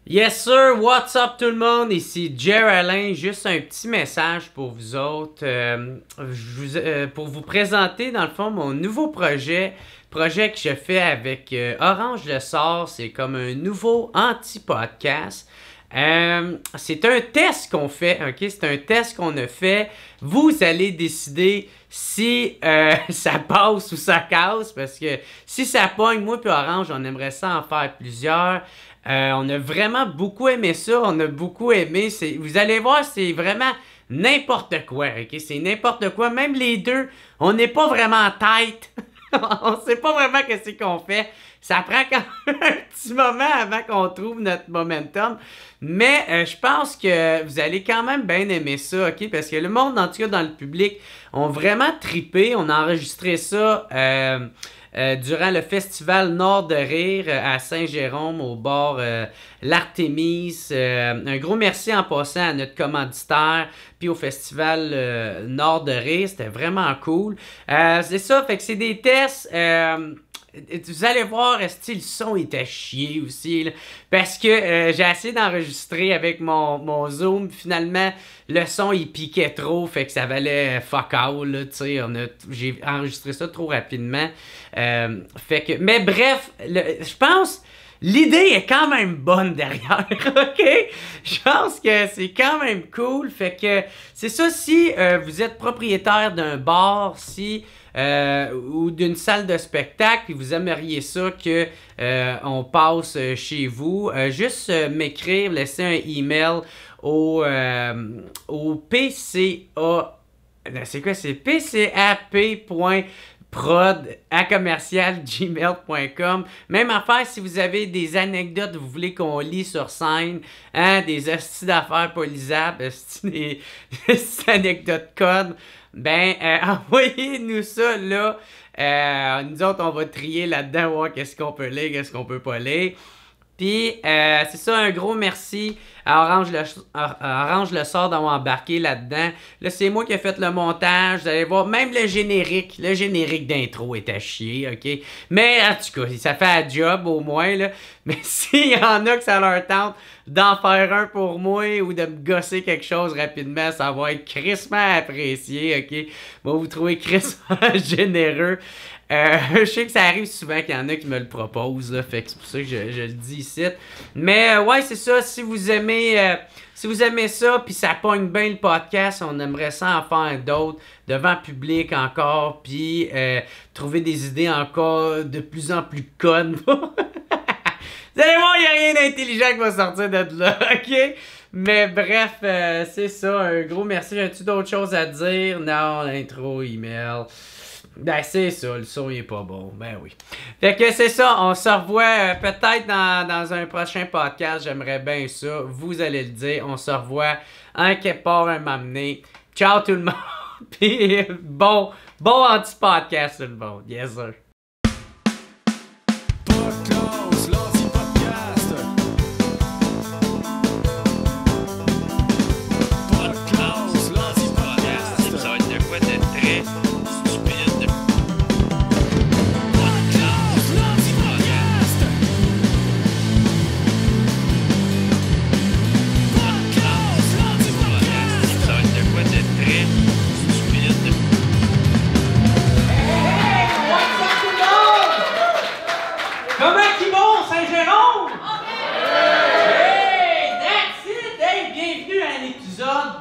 Yes sir, what's up tout le monde, ici Jer Alain, juste un petit message pour vous autres, pour vous présenter dans le fond mon nouveau projet que je fais avec Orange Le Sort. C'est comme un nouveau anti-podcast. C'est un test qu'on fait, ok? C'est un test qu'on a fait. Vous allez décider si ça passe ou ça casse, parce que si ça pogne, moi puis Orange, on aimerait ça en faire plusieurs. On a vraiment beaucoup aimé ça, on a beaucoup aimé, vous allez voir, c'est vraiment n'importe quoi, ok? C'est n'importe quoi, même les deux, on n'est pas vraiment en tête, on sait pas vraiment qu'est-ce qu'on fait, ça prend quand même un petit moment avant qu'on trouve notre momentum, mais je pense que vous allez quand même bien aimer ça, ok? Parce que le monde, en tout cas dans le public, ont vraiment trippé, on a enregistré ça durant le festival Nord de Rire à Saint-Jérôme au bar l'Artémis. Un gros merci en passant à notre commanditaire puis au festival Nord de Rire, c'était vraiment cool. C'est ça, fait que c'est des tests. Vous allez voir, le son était à chier aussi, là, parce que j'ai essayé d'enregistrer avec mon Zoom, finalement le son il piquait trop, fait que ça valait fuck all, là, tu sais, j'ai enregistré ça trop rapidement, fait que, mais bref, je pense l'idée est quand même bonne derrière, ok? Je pense que c'est quand même cool, fait que c'est ça, si vous êtes propriétaire d'un bar, ou d'une salle de spectacle, puis vous aimeriez ça que on passe chez vous, juste m'écrire, laisser un email au PCA. C'est quoi? C'est pcap.prod@gmail.com. Même affaire si vous avez des anecdotes, vous voulez qu'on lit sur scène, hein, des hosties d'affaires pas lisables, des anecdotes code. Ben, envoyez-nous ça là. Nous autres, on va trier là-dedans, voir qu'est-ce qu'on peut lire, qu'est-ce qu'on peut pas lire. Puis, c'est ça, un gros merci à Orange Le Sort d'avoir embarqué là-dedans. Là, c'est moi qui ai fait le montage. Vous allez voir, même le générique d'intro est à chier, ok? Mais, en tout cas, ça fait un job au moins, là. Mais s'il y en a que ça leur tente d'en faire un pour moi ou de me gosser quelque chose rapidement, ça va être crissement apprécié, ok? Moi, vous trouvez crissement généreux. Je sais que ça arrive souvent qu'il y en a qui me le proposent, là, fait que c'est pour ça que je le dis ici. Mais ouais, c'est ça, si vous aimez ça, puis ça pogne bien le podcast, on aimerait ça en faire d'autres, devant public encore, puis trouver des idées encore de plus en plus connes. Vous allez voir, il n'y a rien d'intelligent qui va sortir de là, ok? Mais bref, c'est ça, un gros merci. As-tu d'autres choses à dire? Non, l'intro, email... Ben c'est ça, le son il est pas bon, ben oui. Fait que c'est ça, on se revoit peut-être dans un prochain podcast, j'aimerais bien ça, vous allez le dire, on se revoit un quelque part un moment donné. Ciao tout le monde, puis bon anti-podcast tout le monde, yes sir.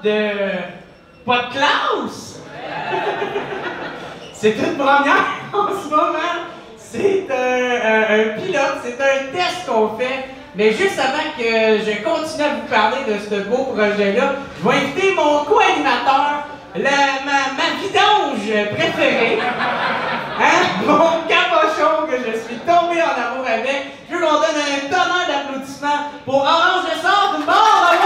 De pas de classe! C'est une première en ce moment. C'est un pilote, c'est un test qu'on fait. Mais juste avant que je continue à vous parler de ce beau projet-là, je vais inviter mon co-animateur, ma vidange préférée, hein? Mon cabochon que je suis tombé en amour avec. Je veux qu'on donne un tonnerre d'applaudissements pour Orange Le Sort du bord, ouais!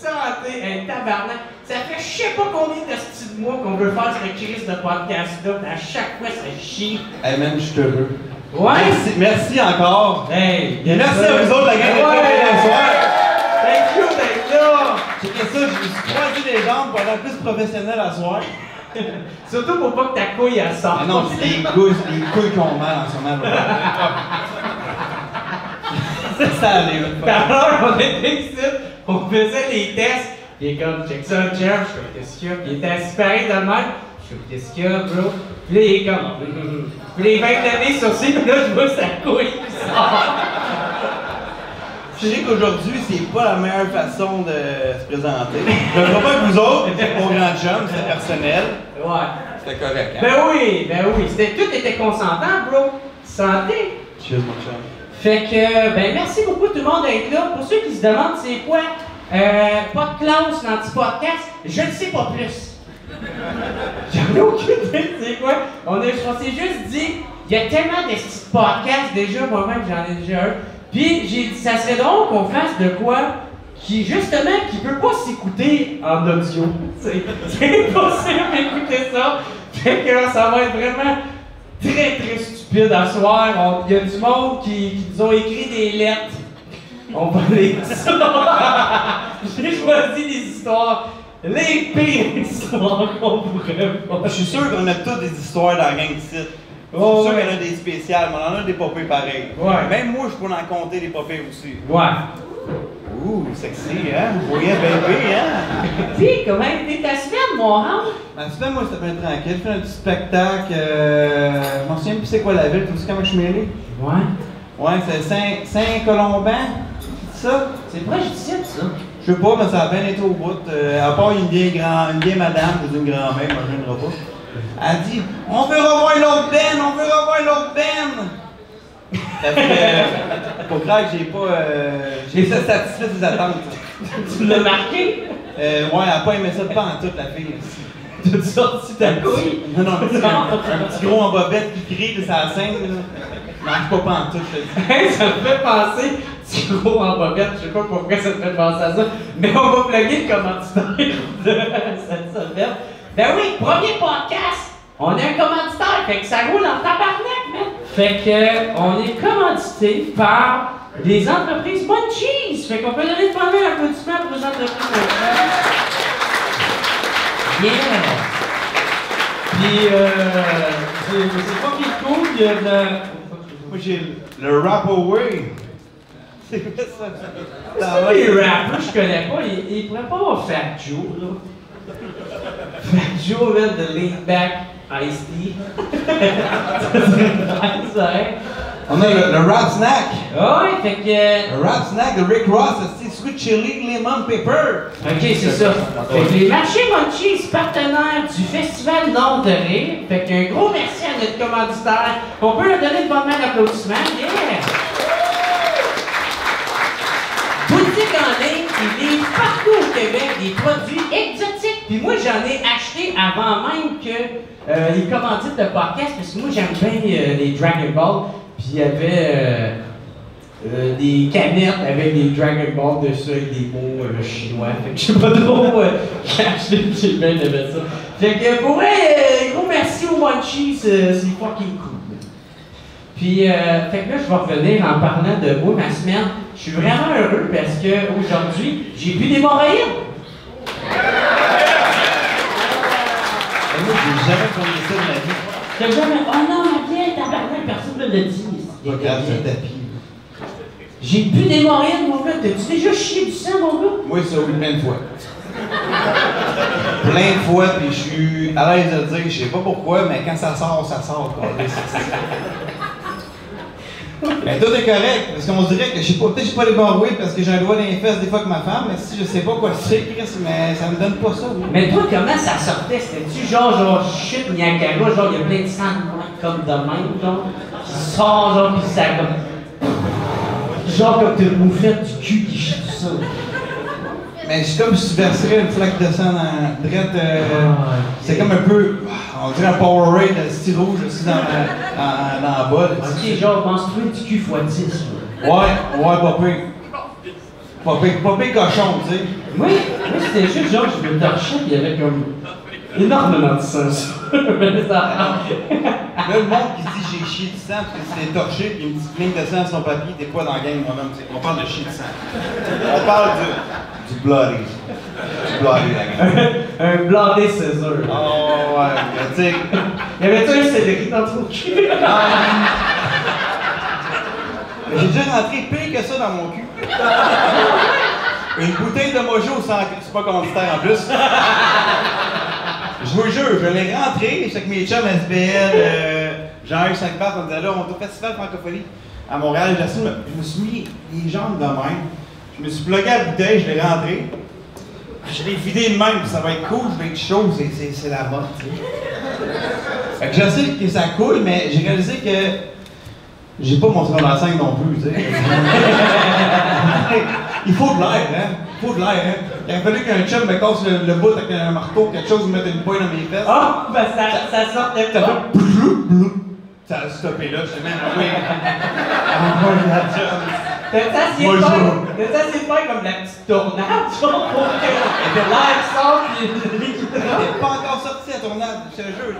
Santé, hey, tabarnak. Ça fait je sais pas combien de mois qu'on veut faire cette crise de podcast-là, à chaque fois ça chie. Hey man, je suis heureux. Ouais. Merci encore. Hey, merci à vous autres, la gang de Thank you d'être là. Checkez ça, je me suis croisé les jambes pour être plus professionnel à soir. Surtout pour pas que ta couille elle sorte. Mais non, c'est les couilles qui ont mal en ce moment. C'est ça, les Tout à l'heure, on était ici, on faisait les tests. Il est comme, check ça, Jeff. Je suis comme, qu'est-ce qu'il y a? Il était assis pareil de même. Je suis comme, qu'est-ce qu'il y a, bro? Puis là, il est comme, Puis les 20 années sur ses, puis là, je vois sa couille qui sort. Je sais qu'aujourd'hui, c'est pas la meilleure façon de se présenter. Je le ferai pas avec vous autres, c'était mon grand chum, c'était personnel. Ouais. C'était correct, hein? Ben oui. Tout était consentant, bro. Santé. Cheers, mon chum. Fait que, ben merci beaucoup tout le monde d'être là. Pour ceux qui se demandent c'est quoi, pas de classe, l'anti-podcast, je ne sais pas plus. J'en ai aucune idée c'est quoi. On s'est juste dit, il y a tellement de petits podcasts déjà, moi-même j'en ai déjà un. Puis j'ai dit, ça serait drôle qu'on fasse de quoi qui, justement, qui peut pas s'écouter en audio. C'est impossible d'écouter ça. Fait que là, ça va être vraiment très stupide à soir. Il y a du monde qui nous ont écrit des lettres. On va lire ça. J'ai choisi des histoires. Les pires histoires qu'on pourrait voir. Je suis sûr qu'on a toutes des histoires dans la gang ici. Je suis sûr qu'il y en a des spéciales, mais on en a des popées pareils. Ouais. Même moi, je peux en compter des popées aussi. Ouais. Ouh, sexy, hein? Vous voyez, bébé, hein? Puis, comment était ta semaine, mon homme? Ma semaine, moi, c'était bien tranquille. Je fais un petit spectacle. Je m'en souviens plus c'est quoi la ville. Tu sais comment je suis mêlé? Ouais. Ouais, c'est Saint-Colomban. C'est ça? C'est proche d'ici, ça. Je sais pas, mais ça a bien été au bout. À part une vieille madame ou une grand-mère, moi je viendrai pas. Elle dit on veut revoir l'autre Ben, on veut revoir l'autre Ben. Parce que, pour croire que j'ai pas satisfait ses attentes. Tu l'as marqué? Ouais, elle a pas aimé ça de pas en toute la fille. T'as sorti ta couille? Non, un petit gros en bobette qui crie de sa scène. Marche pas en tout, je te dis. Hey, ça me fait penser, petit gros en bobette, je sais pas pourquoi ça te fait penser à ça, mais on va plugger le commanditaire de cette semaine. Ben oui, premier podcast, on a un commanditaire, fait que ça roule en tabarnak, man. Fait que, on est commandité par les entreprises Munchies. Fait qu'on peut donner de premier applaudissement pour les entreprises Munchies. Yeah! Puis, c'est pas qu'il cool, il y a de... Moi j'ai le Rap Away. C'est quoi ça? C'est pas les rappers, je connais pas. Il pourrait pas avoir Fat Joe, là. Fat Joe, là, de Lean Back Ice-T. On a le Rap Snack. Ah ouais, fait que... Le Rap Snack de Rick Ross, c'est sweet chili lemon pepper. Ok, c'est ça. Fait que les marchés Munchies, partenaires du Festival Nord de Rire. Fait qu'un gros merci à notre commanditaire. On peut leur donner une bonne main d'applaudissement. Yeah! Boutique en ligne qui livre partout au Québec des produits exotiques. Puis moi, j'en ai acheté avant même que les commandites de podcast, parce que moi, j'aime bien les Dragon Ball. Puis il y avait des canettes avec des Dragon Ball dessus avec des mots chinois. Fait que je sais pas trop j'ai acheté, j'ai bien aimé ça. Fait que pour vrai, gros merci aux Munchies, c'est fucking cool. Puis, fait que là, je vais revenir en parlant de moi, ma semaine. Je suis vraiment heureux parce que aujourd'hui, j'ai plus d'hémorroïdes. Moi, j'ai jamais connu ça de ma vie. T'as jamais. Oh non, ma vieille, tabarnak, personne ne me l'a dit. Regarde ce tapis. J'ai plus d'hémorroïdes, mon gars. T'as-tu déjà chié du sang, mon gars? Moi, ça, oui, plein de fois. Plein de fois, puis je suis à l'aise de le dire, je sais pas pourquoi, mais quand ça sort, quoi. Mais tout est correct, parce qu'on se dirait que je sais pas, peut-être j'ai pas les bons oui parce que j'ai un doigt dans les fesses des fois que ma femme, mais si je sais pas quoi c'est, Chris, mais ça me donne pas ça. Oui. Mais toi, comment ça sortait? C'était-tu genre shit Niagara, genre il y a plein de sang comme de même, genre, qui sort, genre, pis ça comme. Genre comme t'as une moufette du cul qui chie du sang. Mais c'est comme si tu verserais une flaque de sang dans drette, c'est comme un peu, on dirait un Powerade de style rouge aussi dans la botte. Ok, genre menstrué du cul x 10. Ouais, pas pire. Pas pire cochon, tu sais. Oui, c'était juste genre je me torchais pis il y avait comme énormément de sang sur Là, le monde qui dit j'ai chié du sang parce que c'est torché pis une petite ligne de sang sur son papier, t'es pas dans la gang moi-même. On parle de chier de sang. On parle du bloody. Blindé, la gang. Un blindé César. Oh, ouais, mais tu sais. Y avait-tu un céleri dans ton cul? J'ai déjà rentré pire que ça dans mon cul. Une bouteille de mojo sans. C'est pas commanditaire en plus. Je vous jure, je l'ai rentré, j'étais avec mes chums SBL, Jean-Yves 5 Barres, on disait là, on est au Festival Francophonie à Montréal. Je me suis mis les jambes de même. Je me suis bloqué à la bouteille, je l'ai rentré. Je l'ai vidé de même, puis ça va être cool, je vais être chaud, c'est la mode, tu sais. Fait que je sais que ça coule, mais j'ai réalisé que j'ai pas mon secondaire 5 non plus, tu sais. Il faut de l'air, hein? Il faut de l'air, hein? Il a fallu qu'un chum me casse le bout avec un marteau, quelque chose, me mette une pointe dans mes fesses. Ah! Ben ça sortait Ça pas. fait blou, blou. Ça a stoppé là, je sais même pas. T'as essayé de faire comme la petite tornade, genre, pour que l'air sorte pis l'équilibre. Elle n'est pas encore sorti à tournade, je te jure.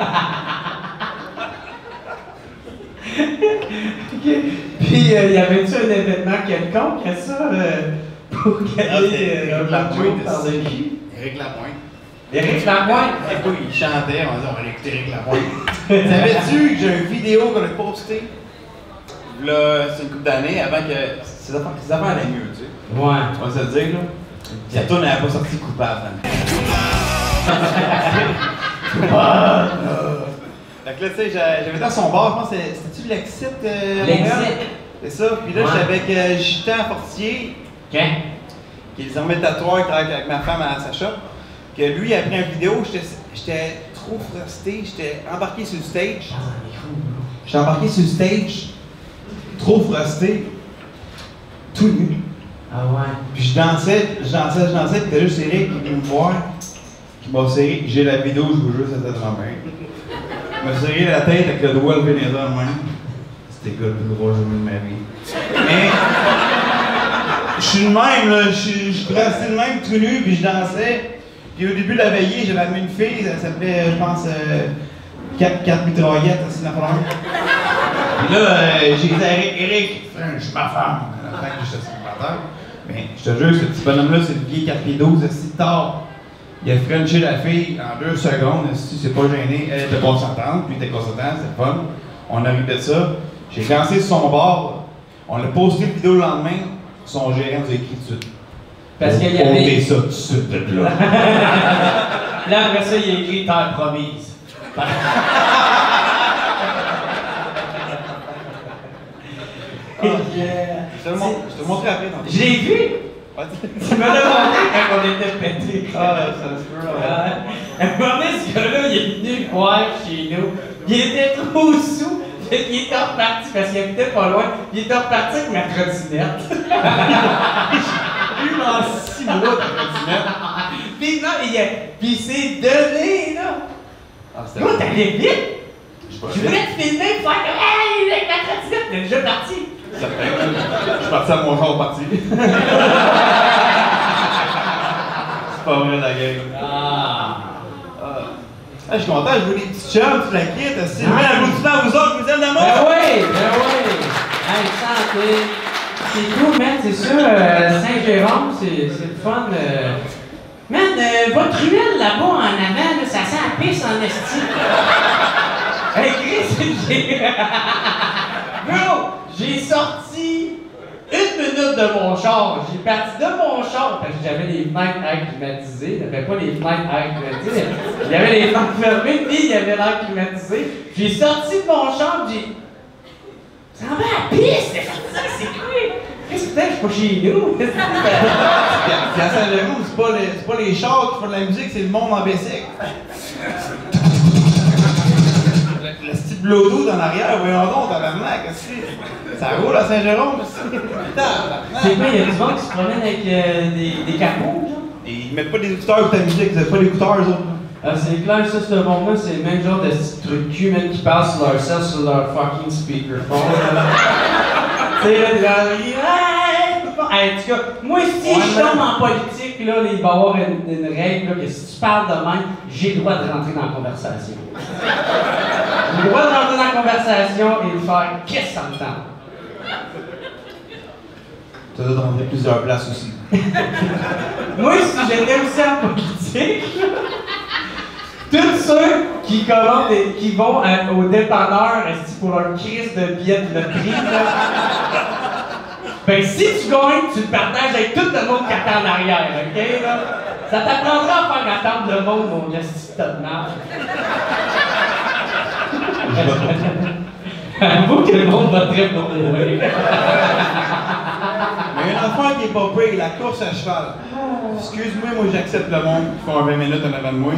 Okay. Puis, y avait-tu un événement quelconque à ça pour gagner un Lapointe par-dessus? Éric Lapointe. Éric Lapointe? Écoute, il chantait, on va écouter Éric Lapointe. Savais-tu que j'ai une vidéo qu'on a postée? Là, c'est une couple d'années avant que ces affaires allaient mieux, tu sais. Ouais. On va se le dire, là. Sa tourne n'avait pas sorti coupable. Fait que là, tu sais, j'avais dans son bar, je pense que c'était-tu l'Exit? L'Exit. C'est ça. Puis là, j'étais avec Gitan Fortier, OK. qui est désormais tatoueur, qui travaille avec ma femme à sa shop. Que lui, après une vidéo, j'étais trop frustré, j'étais embarqué sur le stage. J'étais embarqué sur le stage, trop frustré, tout nu. Ah ouais. Puis je dansais, puis t'as juste Eric qui vient me voir, qui m'a serré. J'ai la vidéo, je vous jure, c'était vraiment bien. Il m'a serré la tête avec le doigt levé les dents de même. C'était le plus gros journée de ma vie. Mais, je suis le même, là, je suis resté le même tout nu, puis je dansais. Puis au début de la veillée, j'avais amené une fille, elle s'appelait, je pense, 4 mitraillettes, assis dans le fond. Puis là, j'ai dit à Eric, je suis ma femme. Fait que j'étais célibataire. Mais je te jure, ce petit bonhomme-là, c'est le vieil 4 pieds 12, assis tard. Il a frenché la fille en 2 secondes, si c'est pas gêné. Elle était consentante, lui était consentant, c'était fun. On a ri de ça. J'ai dansé sur son bord. On a posté une vidéo le lendemain. Son gérant nous a écrit tout de suite. Parce qu'il y avait. Ôtez ça tout de suite de là. Là, après ça, il a écrit Terre promise. Je te le montrerai après. Je l'ai vu! Tu me l'as montré quand on était pétés. Ah, ça se peut, À un moment donné, ce gars-là, il est venu voir chez nous. Il était trop sous. Il était reparti parce qu'il habitait pas loin. Il était reparti avec ma trottinette. Lui, en 6 mois de trottinette. Puis non, puis il s'est donné, là. Ah, c'était Moi, t'allais vite. Je Je voulais te filmer pour faire comme hey, avec ma trottinette. Il est déjà parti. Je suis parti à mon genre parti. C'est pas vrai la gueule. Je suis content, je veux des petits chums, tu la quittes, c'est bien applaudissement à vous autres, vous êtes d'amour! Ben oui! Hey, santé! C'est cool, man, c'est sûr, Saint-Jérôme, c'est le fun. Man, votre ruelle là-bas en avant, là, ça sent la pisse en esti. Hey, Chris, Bro, j'ai sorti 1 minute de mon char. J'ai parti de mon char parce que j'avais les fenêtres air climatisées. Il n'y avait pas les fenêtres air climatisées. Il y avait les fenêtres fermées, puis il y avait l'air climatisé. J'ai sorti de mon char, j'ai. Ça en va à la piste! C'est cool! Qu'est-ce que je suis pas chez nous? Puis à Saint-Jérôme, c'est pas les chars qui font de la musique, c'est le monde en bicycle. Le style Bluetooth en arrière, voyons donc, tabarnak, ça roule à Saint-Jérôme, C'est quoi, il y a du monde qui se promène avec des capots, genre? Et ils mettent pas des écouteurs pour ta musique, ils mettent pas d'écouteurs, eux autres. Ah, c'est clair, ça, ce monde-là, c'est le même genre de petit truc de cul, même qui passe sur leur cell, sur leur fucking speakerphone. Tu sais, là, en tout cas, moi, si je tombe en politique, là, il va y avoir une règle, là, que si tu parles de même, j'ai le droit de rentrer dans la conversation. J'ai le droit de rentrer dans la conversation et de faire qu'est-ce que ça me tente. Tu dois te rentrer plusieurs places aussi. Moi, si j'étais aussi en politique, tous ceux qui commandent et qui vont au dépanneur pour leur crise de billets de loterie, là, ben si tu gagnes, tu le partages avec tout le monde qui attend en arrière, ok? Là? Ça t'apprendra à faire attendre le monde, mon esti de merde. Avoue que le monde va très bien. Mais une affaire qui est pas pire, la course à cheval. Excuse-moi, moi j'accepte le monde qui font un 20 minutes en avant de moi,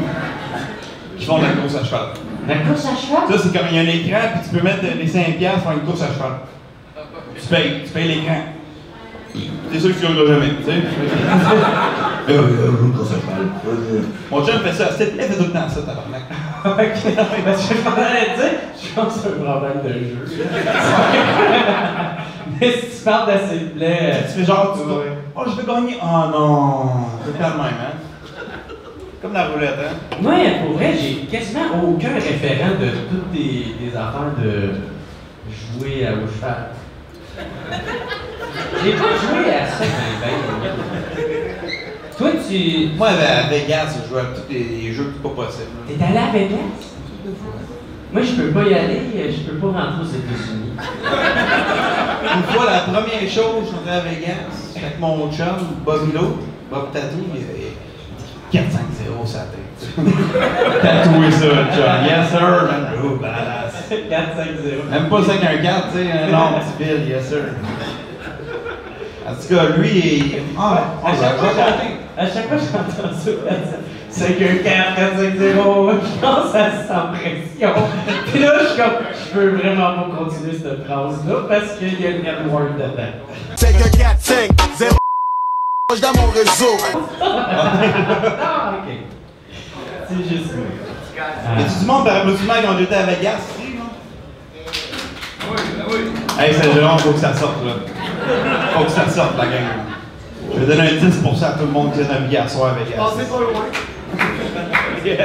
qui font de la course à cheval. La course à cheval? Ça, c'est comme il y a un écran, puis tu peux mettre les 5$ pour faire une course à cheval. Tu payes l'écran. C'est sûr que tu gagneras jamais, tu sais. Une course à cheval. Mon chum fait ça, c'est fait tout le temps ça, tabarnak. Ok, parce que je m'en allais te dire, je pense que c'est un problème de jeu. Mais si tu parles de s'il te plaît. Tu fais genre, oh, je vais gagner. Oh non. C'est quand même, hein. Comme la roulette, hein. Moi, pour vrai, j'ai quasiment aucun référent de toutes des affaires de jouer au cheval. J'ai pas joué à ça quand même. Toi, tu. Moi, à Vegas, je jouais à tous les jeux pas possibles. T'es allé à Vegas? Moi, je peux pas y aller, je peux pas rentrer aux États-Unis. Une fois, la première chose, je suis rentré à Vegas avec mon chum, Bob Tattoo, il a 4-5-0 sur la tête. Tatoué ça, chum. Yes, sir, man. Oh, badass. 4-5-0. Même pas 5-1-4, tu sais, un long petit bill, yes, sir. En tout cas, lui, il. À chaque fois que j'entends ça, 5-1-4, 4-5-0, je pense à sans pression. Puis là, je suis comme, je veux vraiment pas continuer cette phrase-là parce qu'il y a une N-word dedans. 5-1-4-5-0 dans mon réseau. Ah, ok. C'est juste ça. Y a-tu du monde par applaudissement qui ont été à Vegas ici, non? Oui. Hey, Saint-Jérôme, faut que ça sorte, là. Faut que ça sorte, la gang. Je vais donner un 10% à tout le monde qui est habillé à soir à Vegas. Passez pas loin. Yes.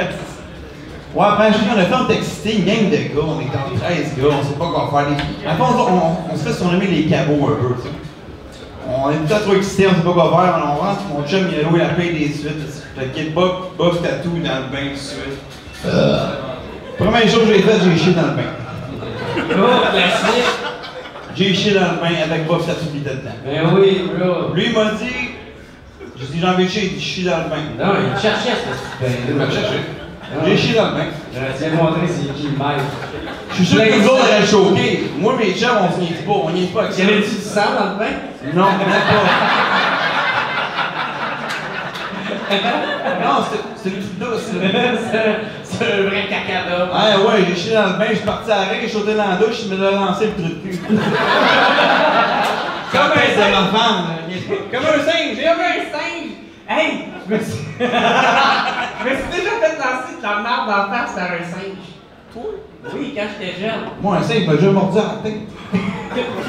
Ouais, après, je on a fait, on est excité, une gang de gars, on est comme 13 gars, on sait pas quoi faire. Après, on se fait surnommer les cabots un peu, tu sais. On est tout trop excités, on sait pas quoi faire, on rentre, mon chum il a loué la paix des suites. Fait qu'il y a Bob Tattoo dans le bain tout de suite. Première chose que j'ai faite, j'ai chié dans le bain. Oh, classique. J'ai chié dans le bain avec Bob Tattoo qui était dedans. Ben oui, bro. Lui, il m'a dit, j'ai dit, j'ai envie de chier, il dit, je chie dans le bain. Non, il cherchait ce petit Il m'a cherché. Ah. J'ai chié dans le bain. Je vais te montrer c'est qui le maître. Je suis sûr que vous autres auraient choqué. Moi, mes chums, on se niaise pas, on niaise pas avec ça. Y avait-tu du sang dans le bain? Non, même pas. Non, c'était une petite douce. C'est un vrai caca d'homme. Ah ouais, j'ai chié dans le bain, je suis parti à la règle, j'ai sauté dans la douche, je me l'ai lancé le trou de cul. Comme un singe de ma femme. Comme un singe, j'ai Comme un singe! Hey! Je me suis déjà fait lancer de la merde d'en face par un singe. Toi? Oui, quand j'étais jeune. Moi, un singe m'a déjà mordu à la tête.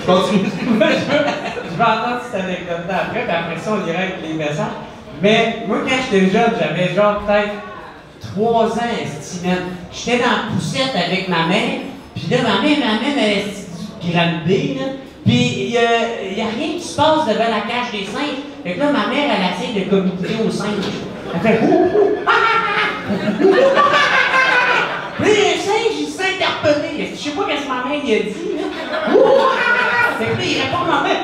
Continue. Moi, je vais entendre cette anecdote-là après, puis après ça, on ira avec les messages. Mais moi, quand j'étais jeune, j'avais genre peut-être 3 ans, estimate. J'étais dans la poussette avec ma mère, puis là, ma mère m'avait du grande B, là. Puis il y a rien qui se passe devant la cage des singes. Fait que là, ma mère, elle essaie de communiquer aux singes. Elle fait ouh, ouh, ah, ah, ah, ouh, ah, ah, ah. Puis le singe, il s'est interpellé. Je sais pas qu'est-ce que ma mère lui a dit, là. Ouh, ah, ah, ah. Fait que là, il répond à ma mère.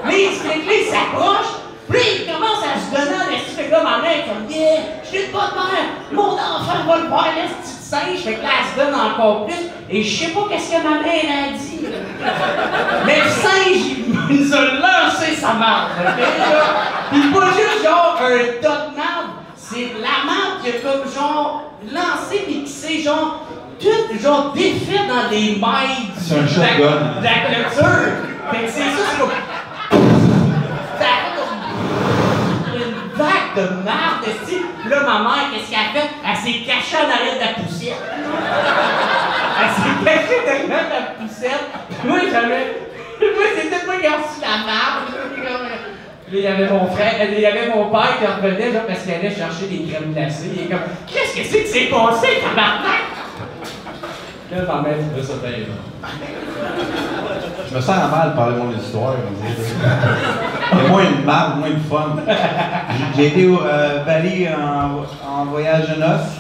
Là, il s'approche. Puis il commence à se donner en esti. Fait que là, ma mère est comme, yeah, je suis de bonne mère. Mon enfant va le voir, l'esti de singe. Fait que là, elle se donne encore plus. Et je sais pas qu'est-ce que ma mère a dit. Mais le singe, il nous a lancé sa marde, ok, là? Pis pas juste genre un tas de marde, c'est la marde qui a comme genre lancé mais qui s'est genre tout genre défait dans les mailles C'est un shotgun. de la clôture. Fait que c'est ça, c'est comme... Ça a fait comme une vague de marde, esti. Pis là, ma mère, qu'est-ce qu'elle a fait? Elle s'est cachée en arrière de la poussière. Elle s'est cachée derrière la poussette. Moi, c'était moi qui ai reçu la marde. Là, il y avait mon frère, il y avait mon père qui revenait là, parce qu'il allait chercher des crèmes glacées. Il est comme, qu'est-ce que c'est qui s'est passé, tabarnak? Là, ma mère, tu veux ça bien. Je me sens mal de parler de mon histoire. Il y a moins une map, moins de fun. J'ai été au Bali en voyage de noces.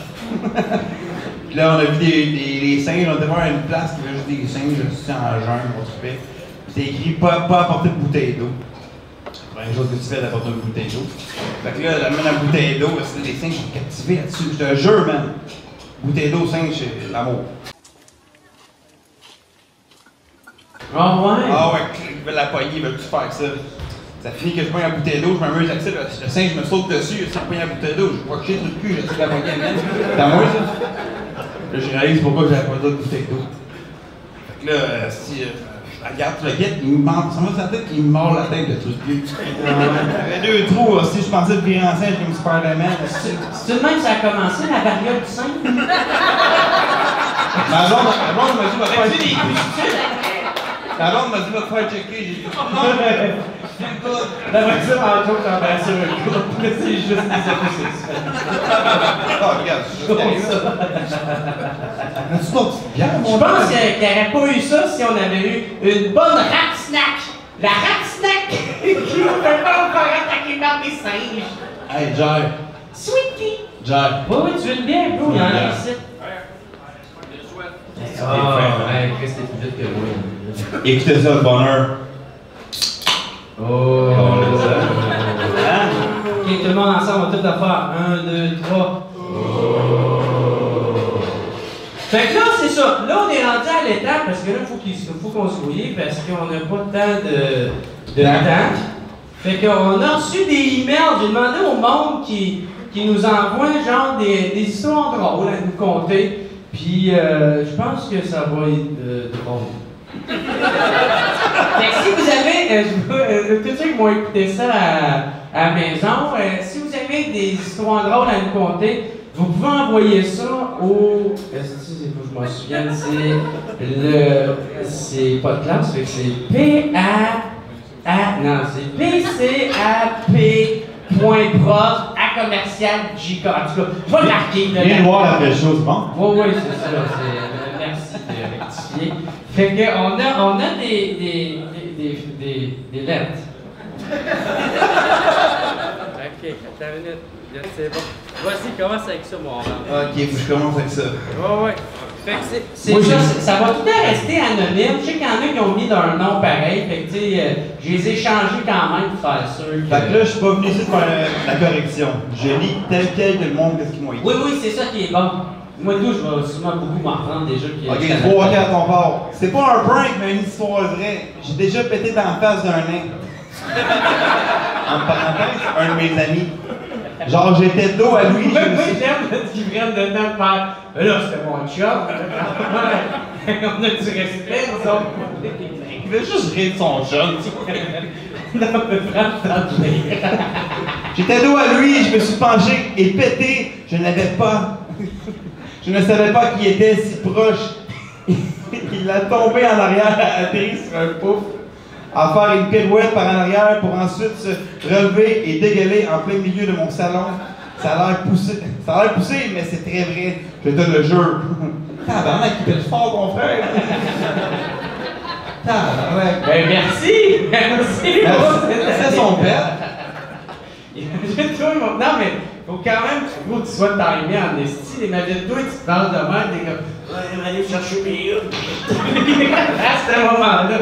Puis là, on a vu des singes. On était voir une place qui avait juste des singes aussi en jungle, on se fait. C'était écrit pas apporter de bouteille d'eau. La première chose que tu fais, d'apporter une bouteille d'eau. Fait que là, j'amène la bouteille d'eau, les singes sont captivés là-dessus. Je te jure, man. Bouteille d'eau, singe, c'est l'amour. Ah ouais? Ah ouais, ils veulent la pogner, ils veulent tout faire ça. Ça finit que je pogne la bouteille d'eau, je m'amuse avec ça, le singe me saute dessus, il pogne la bouteille d'eau, je vois que j'ai le cul, j'essaie de la pogner à mienne. C'est à moi ça? Là, je réalise pourquoi j'avais pas d'autre bouteille d'eau. Fait que là, si je la garde, je la guette, il me mord, ça va sa tête, il me mord la tête de truc de cul. J'avais 2 trous, si je pensais de virer en singe comme Spider-Man. C'est tout de même que ça a commencé, la variole du singe? La blonde m'a dit, va te faire checker. La blonde m'a dit, va te faire checker. J'ai dit, oh, D'après ça, en joke, t'embrasses sur un couple, mais c'est juste des effets sexuels. oh, regarde, je suis sérieux. As-tu d'autres bières, Je mon pense qu'il n'y aurait pas eu ça si on avait eu une bonne rat snack. La rat snack qui nous fait pas encore attaquer par des singes. Hey, Jer. Sweetie. Jer. Oui, tu veux le bien, bro, il y en a ici. Ah, ouais, Chris, t'es plus vite que moi. Écoutez ça, le bonheur. Oh, Hein? ok, tout le monde ensemble, on va tout le faire. 1, 2, 3. Fait que là, c'est ça. Là, on est rendu à l'étape parce que là, il faut qu'on se grouille parce qu'on n'a pas tant de temps. Fait qu'on a reçu des emails. J'ai demandé au monde qui nous envoie genre des histoires drôles à nous conter. Puis, je pense que ça va être drôle. Fait que si vous avez, tous ceux qui vont écouter ça à la maison, si vous avez des histoires drôles à nous conter, vous pouvez envoyer ça au. Est-ce que je m'en souviens, c'est pas de classe, fait que c'est non, c'est pcap.prod@commercial.jk. En tout cas, je vais le marquer. Viens de voir la vraie chose, bon? Oui, c'est ça. Merci de rectifier. Fait qu'on a des lettres. Ok, attends une minute. C'est bon. Vas-y, commence avec ça, mon enfant. Ok, faut que je commence avec ça. Ouais. Fait que c'est ça, ça va tout le temps rester anonyme. Je sais qu'il y en a qui ont mis leur nom pareil. Fait que, tu sais, je les ai changés quand même pour faire sûr que... Fait que là, je suis pas venu ici pour faire la correction. Je lis tel quel que le monde, qu'est-ce qu'ils m'ont écrit. Oui, c'est ça qui est bon. Moi, tout, je vais sûrement beaucoup m'en prendre déjà. Ok, 3 à ton part. C'est pas un prank, mais une histoire vraie. J'ai déjà pété dans la face d'un nain. En parenthèse, un de mes amis. Genre, j'étais dos à lui. Moi, j'aime qu'ils prennent le temps de faire. Là, c'était mon chum. On a du respect, nous autres. Il veut juste rire de son chum. Non, mais vraiment, J'étais dos à lui, je me suis penché et pété. Je n'avais pas. Je ne savais pas qu'il était si proche. Il a tombé en arrière, atterri sur un pouf, à faire une pirouette par en arrière pour ensuite se relever et dégueuler en plein milieu de mon salon. Ça a l'air poussé, mais c'est très vrai. Je te le jure. Tabarnak, il fait fort, ton frère. Tabarnak. Ben, merci! Merci! Merci à son père. Non, mais faut quand même que tu sois timé en esti. Imagine-toi, tu te parles de même, t'es comme, ouais, je vais aller chercher mes gars. À ce moment-là,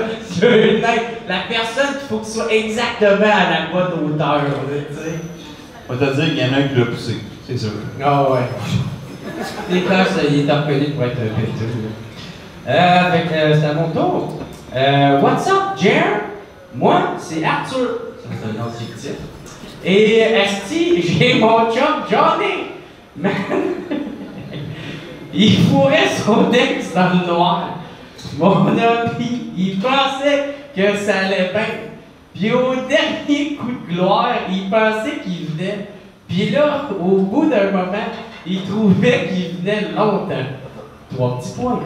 la personne qu'il faut que tu sois exactement à la bonne hauteur, tu sais. On va te dire qu'il y en a un qui l'a poussé, c'est sûr. Ah ouais. Les classes, il est reconnu pour être un péteux. Fait que c'est à mon tour. What's up, Jer? Moi, c'est Arthur. Ça, c'est un nom fictif. Et asti, j'ai mon chum Johnny. Man, il fourrait son ex dans le noir. Mon ami, il pensait que ça allait bien. Puis au dernier coup de gloire, il pensait qu'il venait. Puis là, au bout d'un moment, il trouvait qu'il venait longtemps. 3 petits points.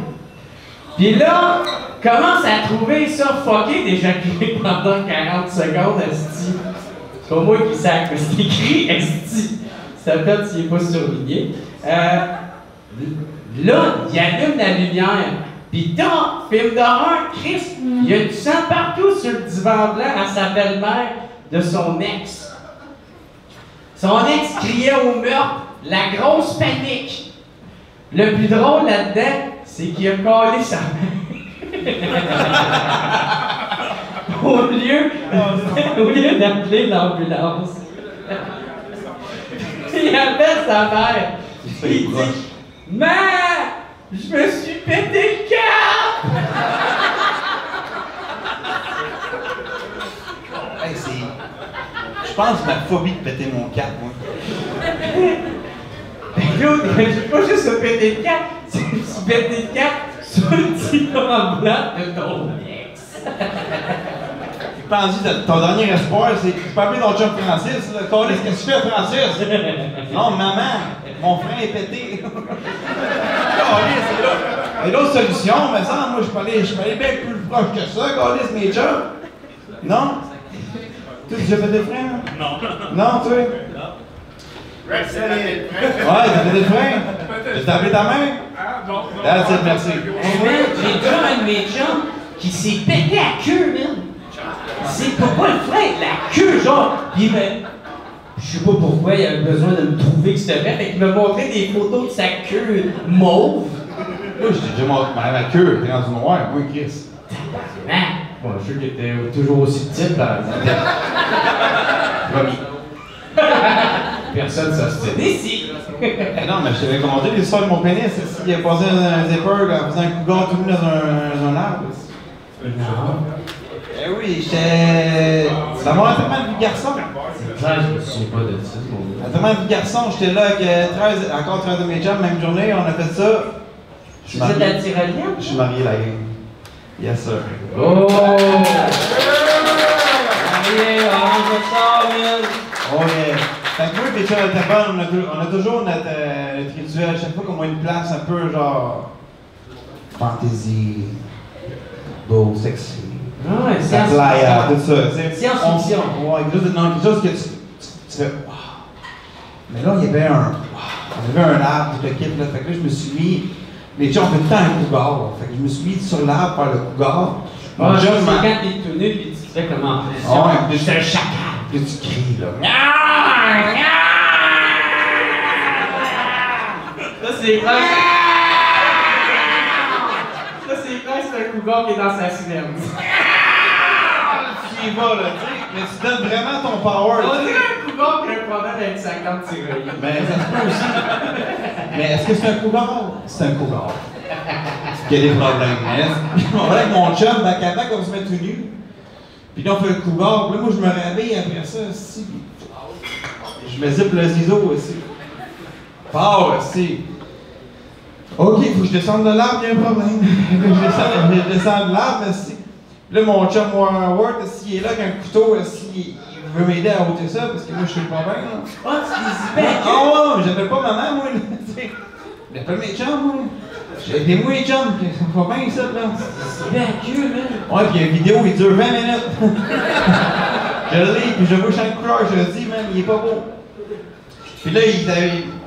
Puis là, commence à trouver ça fucké d'éjaculer pendant 40 secondes, asti. C'est pas moi qui sac, mais c'est écrit esti. Ça fait s'il n'est pas surligné. Là, il allume la lumière. Puis film d'horreur, Chris, il y a du sang partout sur le divan blanc à sa belle-mère de son ex. Son ex criait au meurtre, la grosse panique. Le plus drôle là-dedans, c'est qu'il a collé sa main. au lieu d'appeler l'ambulance. Il appelle sa mère. Il dit, Mère, je me suis pété le cap! Hey, je pense que ma phobie de péter mon cap, moi. L'autre, il a pas juste se péter le cap, c'est se péter le cap sur le divan blanc de ton ex. Je pense que ton dernier espoir, c'est que tu peux appeler ton chum Francis. Qu'est-ce que tu fais, Francis? Non, maman, mon frein est pété. Câlisse, c'est là. Et l'autre solution, mais ça, moi, je peux aller bien plus proche que ça, câlisse, mes chums. Non? Toi, tu as fait des freins? Non. Non, toi? Ouais, t'as fait des freins? T'as appelé ta main? Non. That's it, merci. Hey, man, j'ai déjà un de mes chums qui s'est pété la queue, man. C'est pas le frein, la queue, genre. Pis ben, je sais pas pourquoi il avait besoin de me trouver que c'était vrai, fait qu'il m'a montré des photos de sa queue mauve. Moi, j'ai déjà montré ma queue, t'es rendu noir, moi, Chris. Tabarnak! Bon, je suis sûr qu'il était toujours aussi petit, par exemple. Promis. Personne s'ostine ici. Non, mais je t'avais commenté l'histoire de mon pénis. Il a passé un zipper en faisant un cougar tout nu dans un arbre. Non. Eh oui, j'étais. Ça m'a tellement de vie garçon. C'est clair, je me souviens pas de ça, mon gars. Tellement de vie garçon, j'étais là avec encore 13 de mes jambs, même journée, on a fait ça. Tu faisais de la tyrolienne? Je suis marié, la gang. Yes, sir. Oh! Allez, on va ça, man! Oh yeah. Fait que moi, les chums de table, on a toujours notre rituel à chaque fois qu'on voit une place un peu genre. Fantasy. Beau, sexy. Ouais, Ça playa, tout ça. Science-fiction. Ouais, quelque chose que tu fais. Wow. Mais là, il y avait un. Wow. On avait un arbre, tout le kit, là. Fait que là, je me suis mis. Les gens ont fait tout le temps un cougar. Fait que je me suis mis sur l'arbre par le cougar. Mon chum, c'est quand t'es tout nu pis tu te fais comment? Ouais, c'est un chacal. Puis tu cries, là. Ça, c'est vrai. Ça, c'est vrai, c'est un cougar qui est dans sa sirène. Tu y vas, là, tu sais. Mais tu donnes vraiment ton power. On dirait un cougar qui a un problème avec sa grande thyroïde. Mais ça se peut aussi. Mais est-ce que c'est un cougar? C'est un cougar. Il y a des problèmes. On va avec mon chum, back à back, on se met tout nu. Puis là, on fait le cougar. Puis là, moi, je me réveille après ça, aussi. Je me zippe le ciseau aussi. Fort aussi. Ok, il faut que je descende de l'arbre, il y a un problème. je descends de l'arbre, aussi. Là, mon chum Ward, s'il est là avec un couteau, s'il veut m'aider à ôter ça, parce que moi, je suis pas bien, là. Oh, tu les y Ah ouais, mais j'appelle pas maman, moi, là. J'appelle mes chums, moi. J'ai des moi, les chums, qui sont pas bien, ça, là. C'est bien cul, man. Ouais, pis il y a une vidéo, il dure 20 minutes. Je l'ai, puis je vois chaque couleur, je le dis, man, il est pas beau. Puis là,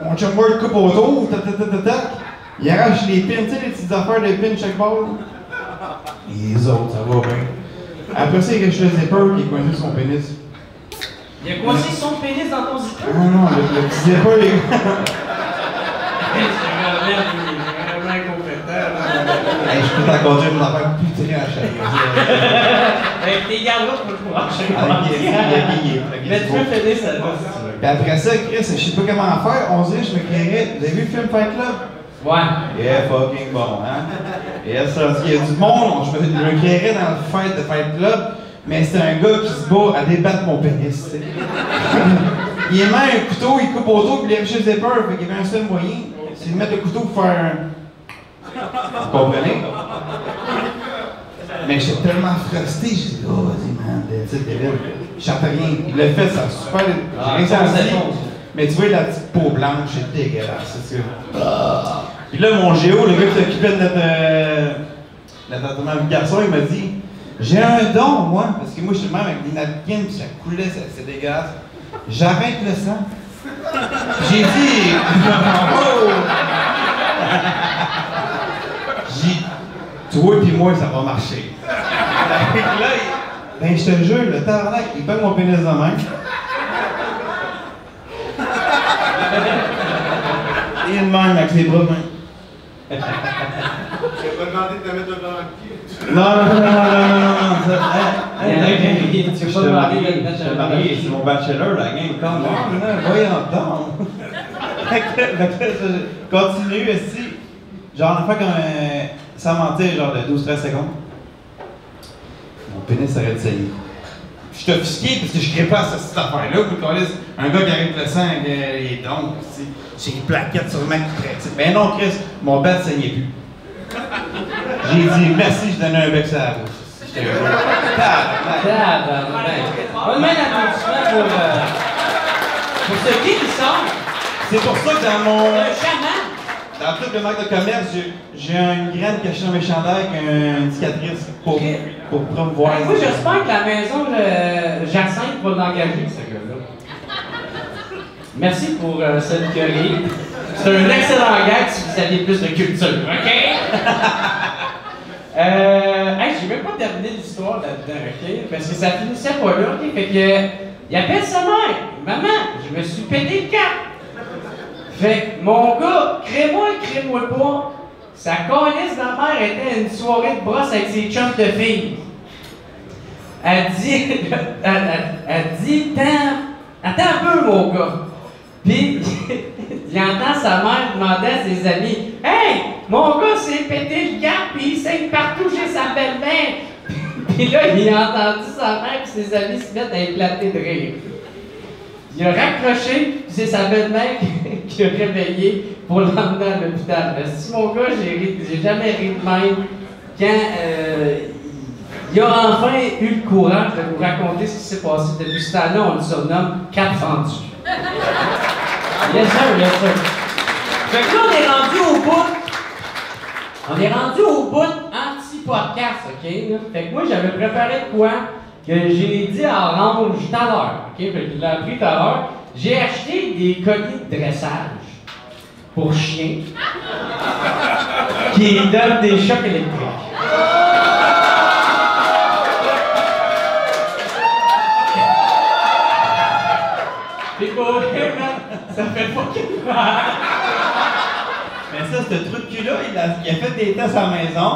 mon chum Ward coupe autour, tac. Il arrache les pins, tu sais, les petites affaires de pins chaque bord. Les autres, ça va bien. Après ça, il reste le zipper qui est coincé sur son pénis. Il a coincé son pénis dans ton zipper? Ah non, le petit zipper, les gars. C'est vraiment incompétent. Hey, je peux t'en conduire une affaire plus trash. Avec tes gardes pour le courage. Mais tu peux finir ça là. Puis après ça, Chris, je sais pas comment faire. On dirait que je me créerais. Vous avez vu le film Fight Club? Ouais. Yeah, fucking bon, hein? Yes, ça, il y a du monde. Je me créerais dans le fight de Fight Club, mais c'est un gars qui se bat à débattre mon pénis, tu sais. Il met un couteau, il coupe autour, puis il est chez Zipper, fait qu'il y avait un seul moyen, c'est de mettre le couteau pour faire un. Vous comprenez? Mais j'étais tellement frustré, j'ai dit, oh, vas-y, man, c'est terrible. Je chante rien. Il l'a fait, ça a super. J'ai rien senti. Mais tu vois, la petite peau blanche, c'est dégueulasse, c'est sûr. Puis là, mon géo, le gars qui s'occupait de notre garçon, il m'a dit, j'ai un don, moi, parce que moi, je suis même avec des napkins, puis ça coulait, c'est dégueulasse. J'arrête le sang. J'ai dit, oh! J'ai dit, toi puis moi, ça va marcher. Là, Ben, je te jure, le tabarnak, il pète mon pénis de même. Et une même avec les bras de main. Je t'ai pas demandé de te mettre devant le pied. Non. Tu peux pas demander de te mettre Je suis un marié, pied. c'est mon bachelor, la game. Come on, là, voyons donc. Fait que je continue, ici. Genre, une fois comme sans mentir, genre de 12-13 secondes. Mon pénis arrête de saigner. Je suis offusqué parce que je crée pas à cette affaire-là. Un gars qui arrête le sang avec les dons, j'ai des plaquettes sur le mec qui traite. Ben non, Chris, mon bat ne saignait plus. J'ai dit merci, je donnais un bec sur la bouche. J'étais heureux. On met l'applaudissement pour ce qui sort. C'est pour ça que dans mon. Un chaman. Dans toute le marque de commerce, j'ai une graine cachée dans mes chandails avec une cicatrice pour promouvoir. Moi, j'espère que la maison Jacinthe va l'engager, ce gars-là. Merci pour cette théorie. C'est un excellent gag si vous aviez plus de culture, OK? Hey, j'ai même pas terminé l'histoire là-dedans, OK? Parce que ça finissait pas là, OK? Fait que, il appelle sa mère. Maman, je me suis pété le cap. Fait que, mon gars, crée-moi pas. Sa câlisse de mère était à une soirée de brosse avec ses chums de filles. Elle dit, attends un peu, mon gars. Puis, il entend sa mère demander à ses amis, hey, mon gars s'est pété le cap, puis il saigne partout chez sa belle-mère. Puis là, il a entendu sa mère, puis ses amis se mettent à éclater de rire. Il a raccroché, puis c'est sa belle-mère qui a réveillé pour l'emmener à l'hôpital. Si mon gars, j'ai jamais ri de même. Quand il a enfin eu le courage de vous raconter ce qui s'est passé depuis ce temps-là, on le surnomme Cap Fendu. Yes sir. Fait que là, on est rendu au bout anti-podcast, OK? Là? Fait que moi, j'avais préparé de quoi que j'ai dit à Orange tout à l'heure, OK? Fait qu'il l'a appris tout à l'heure. J'ai acheté des colliers de dressage pour chiens qui donnent des chocs électriques. C'est pas vrai, man. Ça fait fucking mal. Mais ça, ce truc là il a fait des tests à la maison.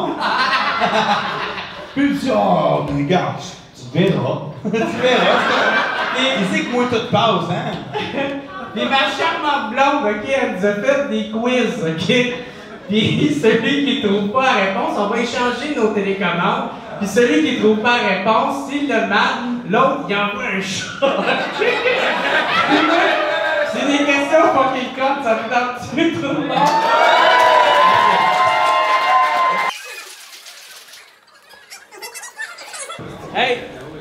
Puis il dit, oh, regarde, tu verras. Tu verras. Il sait que moi, tout passe, hein? Puis ma charmante blonde, OK, elle nous a fait des quiz, OK? Puis celui qui trouve pas la réponse, on va échanger nos télécommandes. Puis celui qui trouve pas la réponse, s'il le mal, l'autre, il envoie un chat. C'est des questions fucking connes, ça me tente de tuer tout le monde. Hey,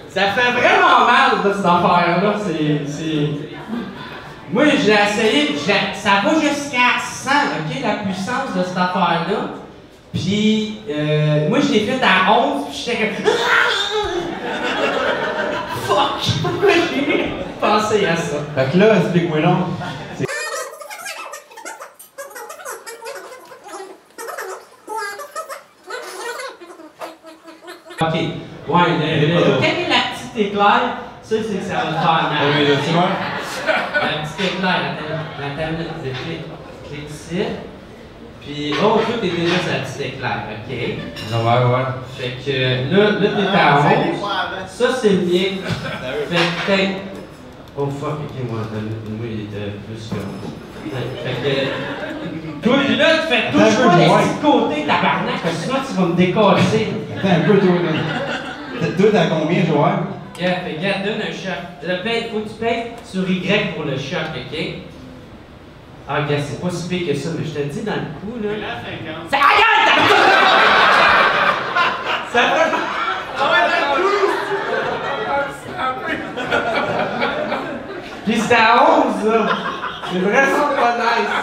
ça fait vraiment mal de cette affaire-là. C'est... Moi, j'ai essayé, ça va jusqu'à 100, OK, la puissance de cette affaire-là. Puis, moi, je l'ai fait à 11, puis j'étais comme... Fuck! Pourquoi j'ai pensé à ça? Fait que là, explique-moi donc. OK. Ouais, quand la petite éclair, ça, c'est que ça va te faire mal. Oui, là, tu vois? La petite éclair, la tablette, clique ici. Puis, oh, tout est déjà sur la petite éclair, OK? Ouais. Fait que là t'es à 11. Ça, c'est le mien. Fait que peut-être. Oh fuck, ok, moi, il était plus que 11. Fait que. Toi, puis là, tu fais touche-moi les petits côtés, tabarnak, parce que sinon tu vas me décasser. Attends un peu, toi, là. Toi, t'as combien, Joël? Fait que, regarde, donne un choc. Faut que tu pèses sur Y pour le choc, ok? Ah, gars, c'est pas si pire que ça, mais je te dis dans le coup, là. C'est la gueule, ça fait. Pis c'est à 11, là. C'est vraiment pas nice.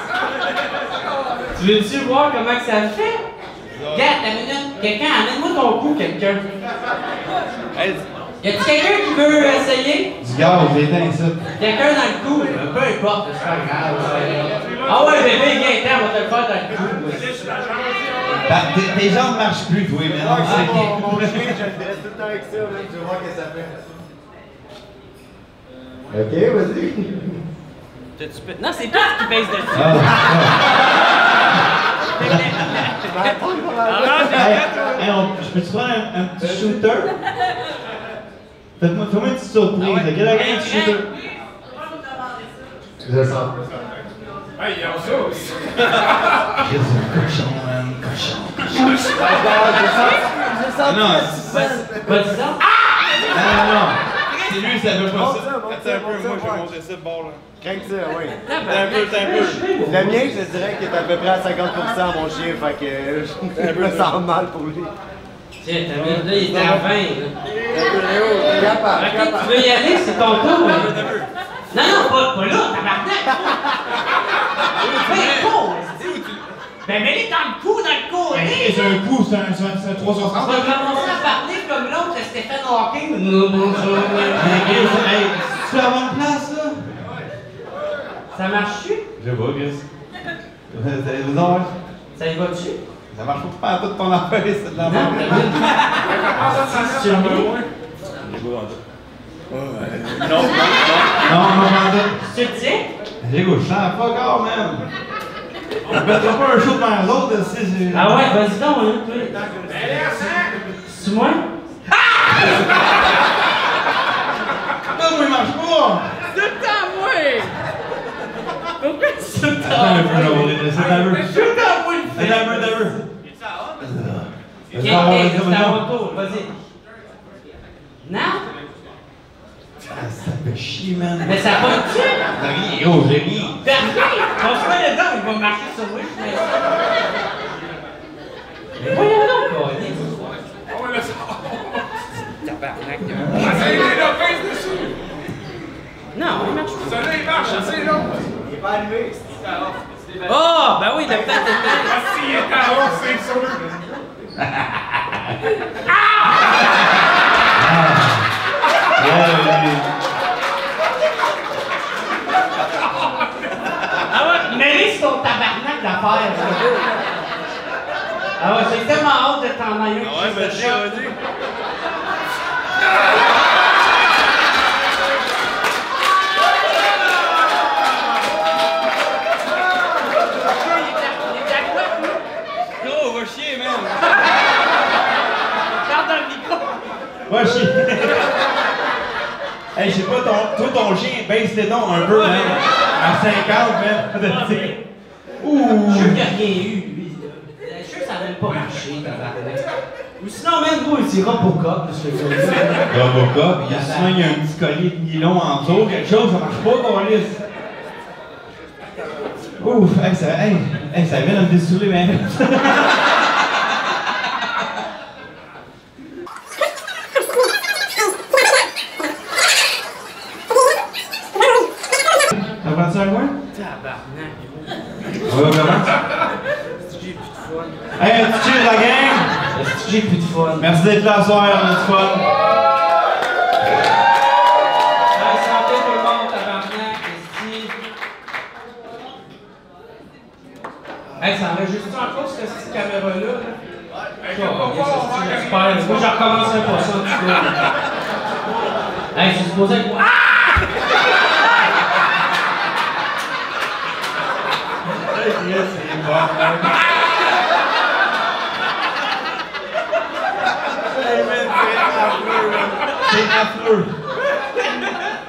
Tu veux-tu voir comment que ça le fait? Regarde, ta minute. Quelqu'un, amène-moi ton cou, quelqu'un. Y a-tu quelqu'un qui veut essayer? Du gaz, j'éteins ça. Quelqu'un dans le cou? Peu importe, c'est pas grave. Ah ouais, bébé, viens, on va te le faire dans le cou. Tes jambes marchent plus, toi, mais non. Mon chien, je le dresse tout le temps avec ça, là, tu vas voir ce que ça fait. Ok, vas-y. Non, c'est toi qui pèse dessus. Je peux-tu prendre un petit shooter? Fais-moi une petite surprise. Ok, là, un petit shooter. Je sens. Hey, il y a ça aussi. Cochon, man. Cochon. Non, Vas-y ça. non. C'est lui, ça veut pas ça. Attends un peu, moi, je vais monter ça de bord, là. Crains ça, oui. T'as un peu. Le mien, je te dirais qu'il est à peu près à 50% mon chien, fait que je me sens mal pour lui. Tiens, ta merde, là, il était à 20. Là. Capable, Ok, tu veux y aller, c'est ton tour. Là. Non, non, pas là, tabarnak. Mais con, ben mets-les dans le cou, C'est un coup, c'est un 360. On va commencer à parler comme l'autre, Stephen Hawking. Hey, tu fais la bonne place, là? Ça marche-tu? Je sais pas, Chris. C'est bizarre. Ça y va-tu? Ça marche pas toute ton affaire, c'est de la Non, merde. tu le mets? Non, j'entends. Tu le tiens? J'ai goût, je sens pas encore, man. On mettra pas un show devant les autres, si j'ai... Ah ouais, vas-y donc, hein, toi. C'est moi? Non, moi, il marche pas! C'est le temps, moi! Pourquoi c'est le temps? Attends un peu, là, on est laissé d'un peu. C'est le temps, moi, le fait! Attends un peu. Ok, c'est à mon tour, vas-y. Non? Ça fait chier, man. Mais ça va-tu? Rien, oh, j'ai rien. Parfait! Franchement, le temps, il va marcher sur moi, je fais ça. Mais voyons donc, quoi. Tabarnak. Essaye-les, là, pèse dessus. Non, il marche pas. Ça, là, il marche, essaye là. Il est pas allumé. Oh, ben oui, le temps était. Ah, si, il est en haut, c'est sûr. Ah ouais, mais lui, c'est ton tabarnak d'affaires. là. Ah ouais, j'ai tellement hâte de t'en aller. Ouais, vas-y. Gros, va chier, man. Parle dans le micro. Ouais, chier. Hey, je sais pas, ton chien, baisse les dons un peu, man. À 50, man. Ouh. Je suis sûr qu'il n'y a rien eu, lui. Je suis sûr que ça n'avait pas marché, tabarnak. Ou sinon, même gros, il dit Robocop, je sais pas. Robocop, il y a souvent un petit collier de nylon en dessous, quelque chose, ça marche pas, qu'on lisse. Ouf, hey, ça vient de me dessouler, man. Ça prend ça à quoi? Tabarnak, gros. On va comment? J'ai plus de fun. Hey, un petit cheers, la gang! J'ai plus de fun. Merci d'être là ce soir, on a du fun. Hey, santé tout le monde, tabarnak, esti. Hey, ça enregistre encore cette petite caméra-là? Là? J'espère. Moi, je recommencerai pas ça, en tout cas. Hey, c'est supposé être. Ah! C'est bon. C'est affreux.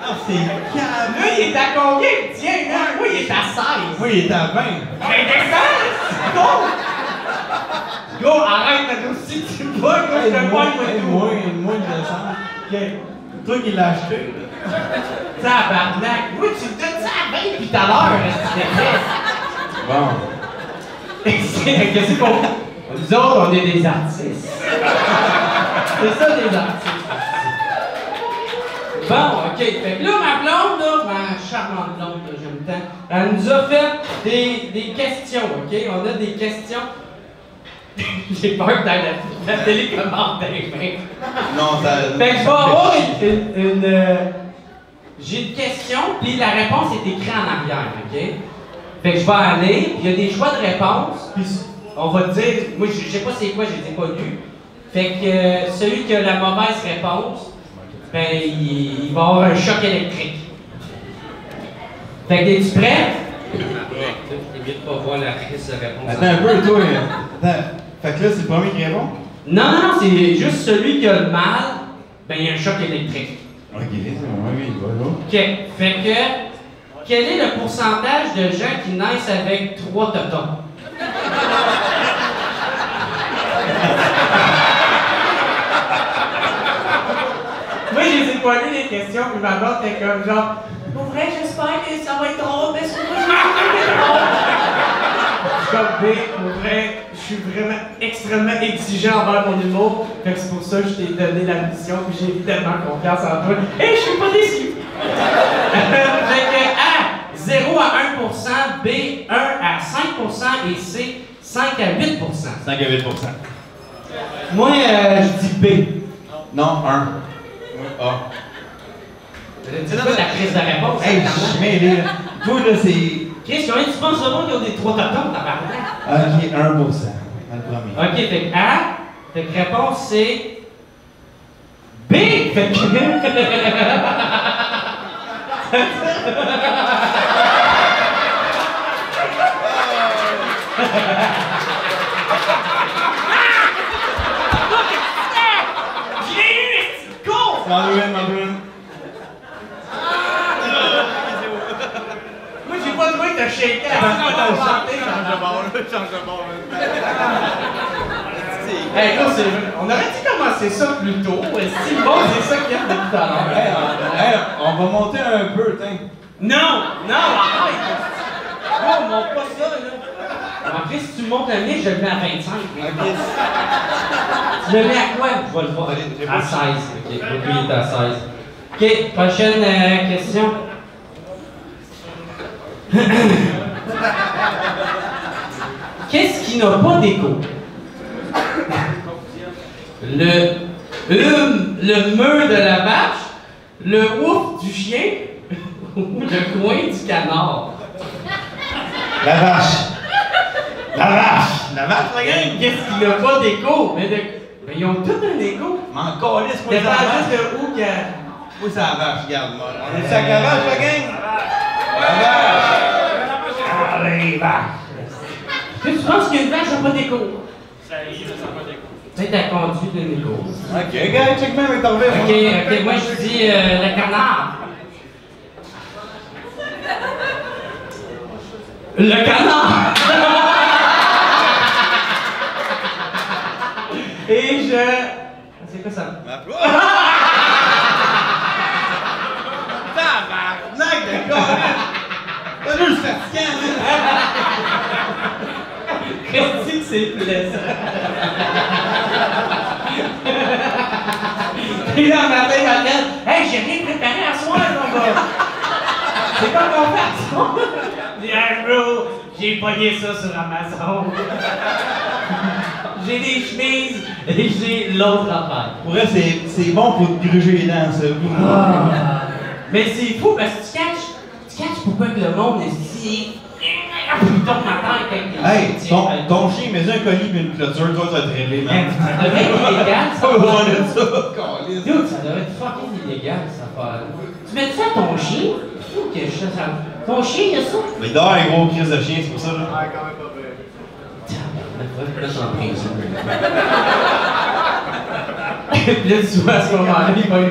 Ah, c'est calme. Lui, il est à combien? Tiens, là? Oui, il est à 16. Oui, il est à 20. Mais descends! Go! Go, arrête, là, aussi, tu me vois, je te pogne, moi, tout. Moi, il descend. Ok. Toi qui l'as acheté. Tabarnak! Oui, tu me donnes ça à 20 depuis tout à l'heure, est-ce que Bon. Qu'est-ce qu'on. Nous autres, on est des artistes. C'est ça, des artistes. Bon, ok. Fait que là, ma blonde, là, ma charmante blonde, là, j'aime tant, elle nous a fait des questions, ok? On a des questions. J'ai peur que la télécommande des mains. Non, ça. Fait que je vais avoir j'ai une question, puis la réponse est écrite en arrière, ok? Fait que je vais aller, puis il y a des choix de réponse, puis on va te dire, moi je sais pas c'est quoi, je les ai pas lus. Fait que celui qui a la mauvaise réponse, ben il va avoir un choc électrique. Fait que es-tu prêt? C'est mieux de pas voir la crise de réponse. Attends un peu, toi. Attends. Fait que là, c'est le premier qui répond? Non, c'est juste celui qui a le mal, ben il y a un choc électrique. Ok, oui, voilà. OK. Fait que, quel est le pourcentage de gens qui naissent avec 3 totons? Moi, je les ai pas lu les questions, puis ma blonde était comme genre, pour vrai, j'espère que ça va être drôle, parce que moi, je vais drôle. Je suis comme B, pour vrai, je suis vraiment extrêmement exigeant envers mon humour. Fait que c'est pour ça que je t'ai donné la mission, puis j'ai tellement confiance en toi. Et je suis pas déçu! Fait que A, 0 à 1%, B, 1 à 5% et C, 5 à 8%. 5 à 8%. Moi, je dis B. Non, 1. A. C'est pas ta prise de réponse, Hey, je suis mêlé, là. Toi, là, c'est. Chris, combien tu penses de monde qui ont des 3 totons, tabarnak? Ok, 1%. Dans le premier. Ok, fait que A, fait que réponse c'est B! Fait que. Je l'ai eu, c'est con! Mandouine. Moi, j'ai pas trouvé que t'as shaké avant de chanter. Change de bord. Hey, là, on aurait dû commencer ça plus tôt. Si bon, c'est ça qu'il y a depuis tout à l'heure. Hey, on va monter un peu, tiens. Non! Non, arrête! Non, on monte pas ça, là. En plus, si tu montes la mienne, je le mets à 25. Tu le mets à quoi? Je vais le voir. À 16. Ok, lui, il est à 16. Ok, prochaine question. Qu'est-ce qui n'a pas d'écho? Le mur de la vache, le ouf du chien ou le coin du canard? La vache. La vache, la gang. Qu'est-ce qui n'a pas d'écho? Mais ils ont tous un écho. M'en calisse, moi, C'est c'est la pas vache. juste le ou qui a... Moi, c'est la vache, regarde, moi. On est sac à vache, la gang? La vache. Allez, vache. Tu penses qu'une vache n'a pas d'écho? Peut-être la conduite de l'écho. Ok, gars, check même avec ton verre. Ok, moi je dis le canard. Le canard! Et je... C'est quoi ça? Tabarnak de con! T'as vu le fatigant, Qu'est-ce que c'est plaisant? Et là, ma mère m'a dit, hey, j'ai rien préparé à soir, mon gars! C'est quoi qu'on fait à soir? Hey, bro, j'ai pogné ça sur Amazon. J'ai des chemises et j'ai l'autre affaire. Pour vrai, c'est bon pour te gruger les dents, ça. Mais c'est fou parce que tu catches pourquoi que le monde est si. Il tombe ma tête avec les Hey, ton chien met un colis et une clôture, toi, tu vas te rêver, man. Ça devrait être illégal, ça. On a ça, câlisse. Dude, ça devrait être fucking illégal, cette affaire. Tu mets ça à ton chien? Fou que je ça. Ton chien, il y a ça? Mais il dort un gros crise de chien, c'est pour ça, là. Ah, quand même pas vrai. Là, j'en prends ça. Puis là, souvent, à ce moment-là, il va y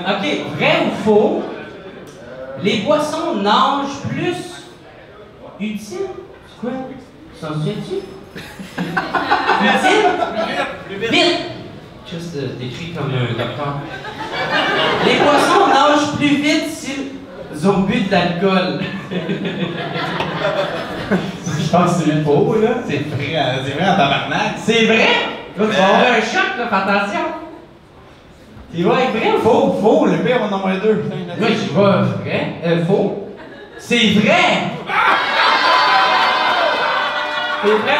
OK, vrai ou faux? Les poissons nagent plus utile? C'est quoi? T'en souviens-tu? Utile? Vite! Juste décrit comme un docteur. Les poissons nagent plus vite s'ils ont bu de l'alcool. Je pense que c'est faux, là. C'est vrai en tabarnak. C'est vrai? Là, tu vas avoir un choc, là, fais attention. Tu vas être vrai ou faux? Faux, le pire, on en envoie deux. Moi, j'y vais vrai. Faux. C'est vrai! C'est vrai.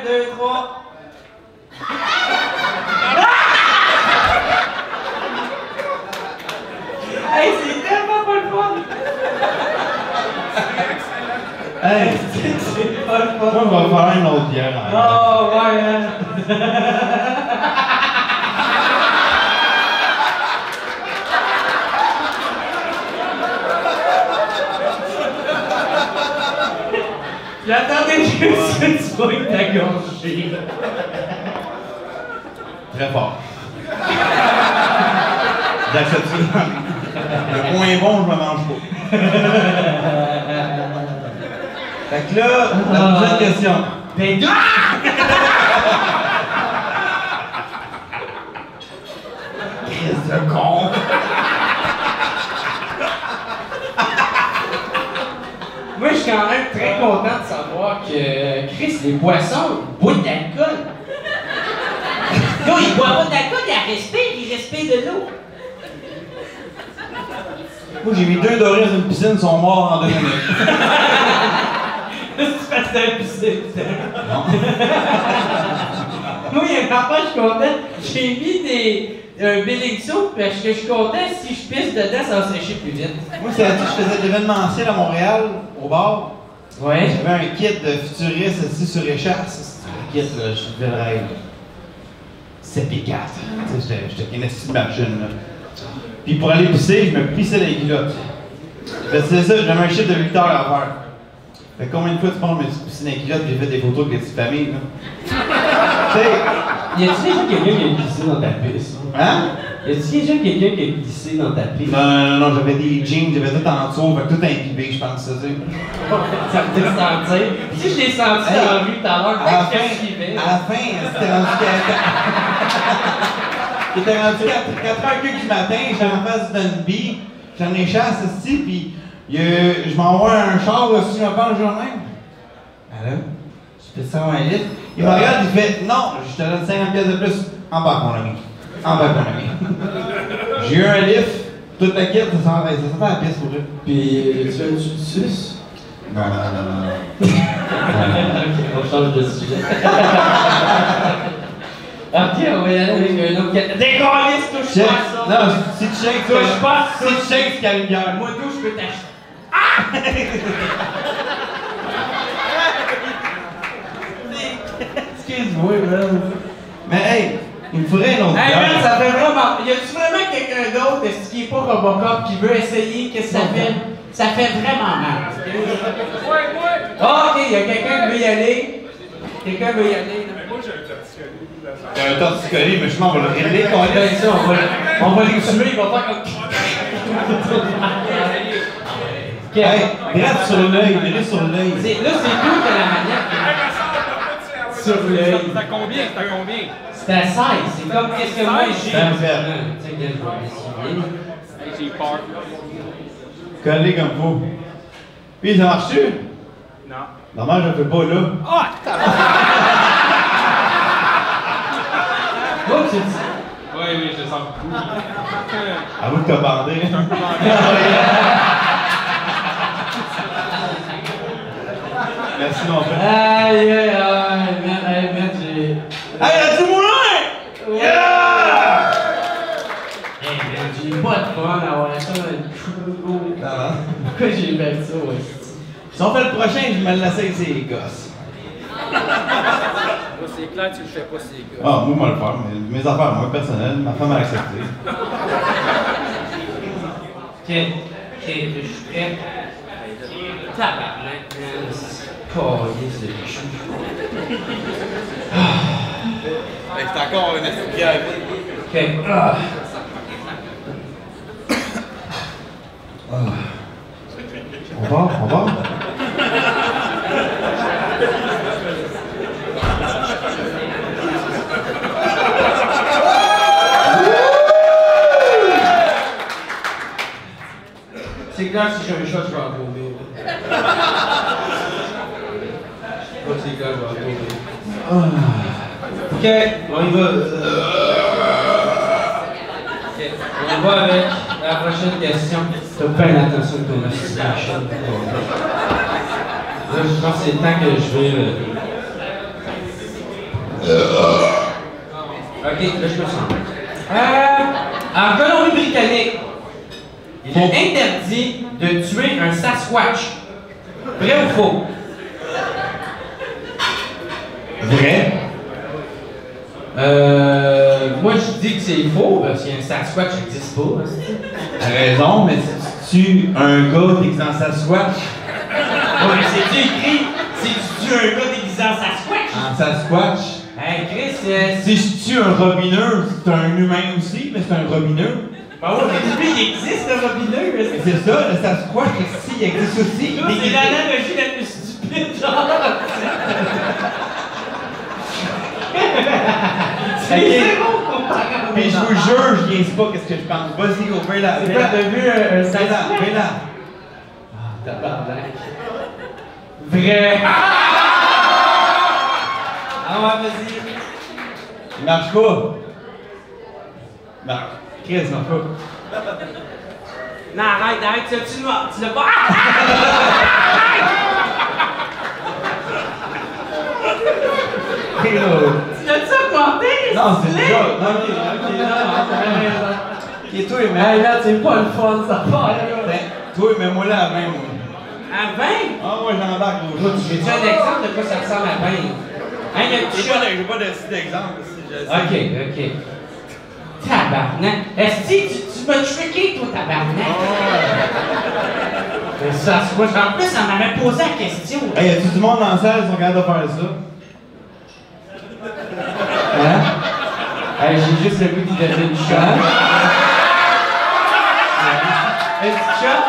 1, 2, 3. Hey, c'est tellement pas le fun! Hey, C'est pas le fun. moi, on va faire une autre bière. Hein. Oh, ouais, hein. J'attendais juste que tu vas être ta gorgée. Très fort. J'accepte ça. Le moins bon, je me mange pas. Fait que là, la prochaine question. Ben, Qu'est-ce de con? moi, je suis quand même très content de savoir que Chris, les poissons boivent de l'alcool. Non, il boit pas d'alcool, il respire de l'eau. Moi, j'ai mis 2 dorés dans une piscine, ils sont morts en 2 minutes. C'est parce que c'est piscine. Non. Moi, il y a une affaire, je suis content. J'ai mis un bathing soap parce que je suis content si je pisse dedans, ça va sécher plus vite. Moi, c'est je faisais de l'événementiel à Montréal, au bar. Ouais. J'avais un kit de futuriste assis sur échasse. C'était un kit, là, je devais le rêve. 7 et 4. Tu sais, j'étais une petite machine, là. Puis pour aller pisser, je me pissais les culottes. Fait que c'est ça, j'avais un chiffre de 8 heures à faire. Fait que combien de fois tu penses que je me suis pissé dans les culottes et j'ai fait des photos avec des petites familles, là? Tu sais, Y a-tu déjà quelqu'un qui a glissé dans ta pisse? hein? Y a-tu déjà quelqu'un qui a glissé dans ta pisse? Non, j'avais des jeans, j'avais tout en dessous, fait que tout imbibé, je pense, ça, tu sais. Ça me fait sentir. Si je l'ai senti Hey, dans la rue tout à l'heure, À la qu'est-ce fin, que je suivais? à la fin, c'était rendu 4h du matin, j'étais en face d'une bille, j'en ai chasse ici, puis je m'envoie un char aussi, je me parle le jour même. Allô? Je fais ça un litre. Il me regarde, il fait non, je te donne 50 pièces de plus. Embarque, mon ami. Embarque, mon ami. J'ai eu un lift, toute la quête, ça s'en fait la pièce pour eux. Puis, tu as du suce? Non. Ok, on change de sujet. Ok, on va y aller avec un autre catégorie. Décolliste, touche pas à ça! Non, si tu shakes, Touche pas à ça! si tu shakes, c'est une bière. Moi, d'où je peux t'acheter? Excuse-moi, man. Mais hey, il me faudrait une autre Hey bière. man, ça fait vraiment. Y a-tu vraiment quelqu'un d'autre est-ce qui est pas Robocop qui veut essayer? Qu'est-ce que ça fait? Ça fait vraiment mal. Ah, ok, y a quelqu'un qui veut y aller. Quelqu'un veut y aller. Là. Moi, j'ai un torticolis. Il y a un torticolis, mais je m'en vais le régler, Ben, ça, on va les tuer, il va faire comme. Ok. Hey, gratte sur l'œil, mets-le sur l'œil. Là, c'est tout que la manette. Sur l'œil. T'as combien? T'as combien? C'est à 16, c'est comme qu'est-ce que moi j'ai. Ça me fait. Tu sais, que je vais essayer. J'ai peur. Collé comme faut. Puis ça marche-tu? Non. Normal, je le fais pas là. Ah! Oh, tu dis. Oui, je sens beaucoup. Avoue que t'as bandé. Merci, mon frère. Aïe, aïe, aïe, man, j'ai. Hey, la du moulin! Yeah! Hey, man, j'ai pas de fun à avoir ça dans le cou. Pourquoi j'ai fait ça, ouais? Si on fait le prochain, je me le laisse avec ses gosses. Moi, c'est clair, tu le fais pas, ces gars. Ah, moi, je vais le faire, mais mes affaires, moi, personnelles, ma femme a accepté. Ok, je suis prêt. Tabarnak, man. Calice de chou. C'est encore une esquive. Ok. Ah. On va? C'est clair, si j'ai un shot, je vais en tomber. Oh, c'est clair, je vais en tomber. Ok, on y va. Ok, on y va avec la prochaine question. T'as bien l'attention de ton estimation. Là, je pense que c'est le temps que je vais. Ok, là, je me sens. En Colombie-Britannique, il est interdit de tuer un Sasquatch. Vrai ou faux? Vrai? Moi, je dis que c'est faux, parce qu'un Sasquatch n'existe pas. Hein, T'as raison, mais c'est-tu un gars déguisé en Sasquatch? Ouais, mais c'est-tu écrit? C'est-tu un gars déguisé en Sasquatch? En Sasquatch? Hey, Chris, C'est-tu un robineux? C'est un humain aussi, mais c'est un robineux. Ben oui, mais lui, il existe, le robineux. C'est ça, le Sasquatch, ici, il existe aussi. Là, c'est l'analogie la plus stupide, genre. C'est zéro comparé à Puis je vous jure, je niaise pas qu'est-ce que je pense. Vas-y, go, fais là. C'est quoi, t'as vu un Sasquatch? Fais là. Ah, tabarnak. Vrai. Ah ouais, vas-y. Il marche pas. Non. Chris, il marche pas. Non, arrête, tu l'as pas. Tu l'as-tu augmenté? Non, c'est s'il te une plaît? joke. Non, ok, ok, toi, mais. Hey, là, c'est pas le fun, ça part, là. Toi, mets-moi là à 20, moi. À 20? Ah, moi, j'embarque au jeu. J'ai-tu un exemple de quoi ça ressemble à 20? Hein, il y a un petit chat. J'ai pas d'exemple ici, je sais. Ok. Tabarnak. Est-ce que tu m'as trické, toi, tabarnak? Ça, en plus, ça m'avait posé la question. Hey, y a-tu du monde dans la salle qui sont capables de faire ça? Hein? Hey, j'ai juste le goût d'y donner une shot. Un petit shot?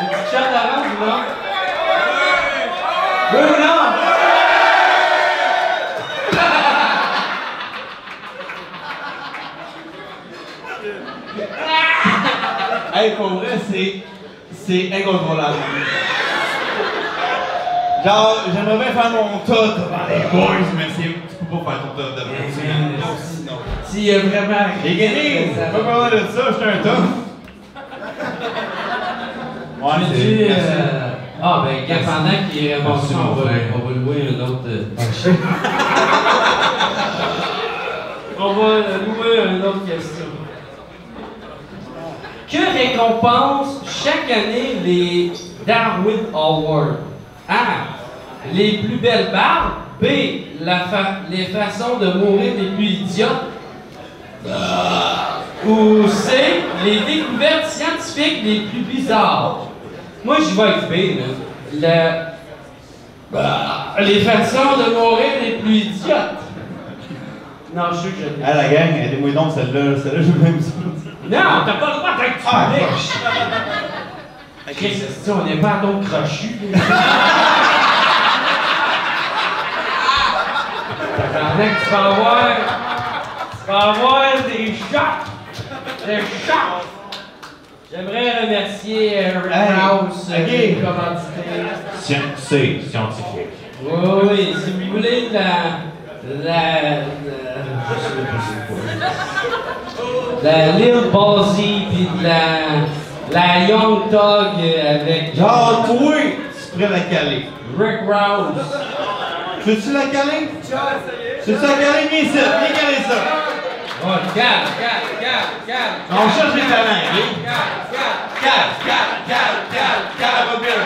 Un petit shot d'orange ou non? Oui ou non? Hey, pour vrai, c'est incontrôlable. Genre, j'aimerais bien faire mon tas devant les boys, mais tu peux pas faire ton tas devant les boys. Non. S'il y a vraiment... Les guenilles, pas parler de ça, j'étais un tas. Ouais, Veux-tu, Ah, ben, gars, pendant qu'il remonte ça, on va louer un autre... On va louer une autre question. Que récompense chaque année les Darwin Awards? A. Les plus belles barbes. B. Les façons de mourir les plus idiotes. Ou C. Les découvertes scientifiques les plus bizarres. Moi, j'y vais avec B, là. Les façons de mourir les plus idiotes. Non, je suis sûr que je l'ai. Ah, la gang, aidez-moi donc, celle-là, je veux même ça. Non, t'as pas le droit d'être public! Chris, on n'est pas à ton crochu. Tabarnak, tu vas avoir des shots! Des shots! J'aimerais remercier Red House, ok. commandité. C'est scientifique. Oui, si vous voulez la Lil Ballsy pis la Young Dog avec Genre, toi, tu pourrais la caler. Rick Rouse. Veux-tu la caler? C'est ça, caler, viens ici, viens caler ça. Oh, calme. On cherche les talents, ok? Calme. Robin.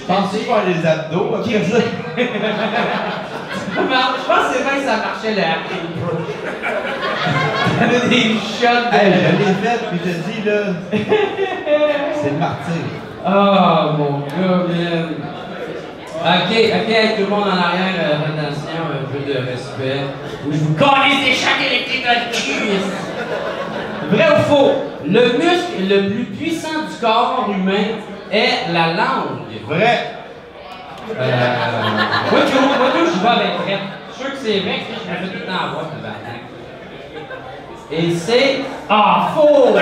Pensez faire les abdos après ça? Je pense que c'est vrai que ça marchait le Happy Pro. T'avais des shots de... Hey, je l'ai fait, puis je te dis, là, c'est le martyr. Oh mon gars, man. Ok, tout le monde en arrière, attention, un peu de respect. Ou je vous calisse des chocs électriques dans le cul. Vrai ou faux? Le muscle le plus puissant du corps humain est la langue. Vrai. Moi, j'y vais avec vrai. Je suis sûr que c'est vrai, que je me fais tout le temps avoir, tabarnak. Et c'est... Ah, faux!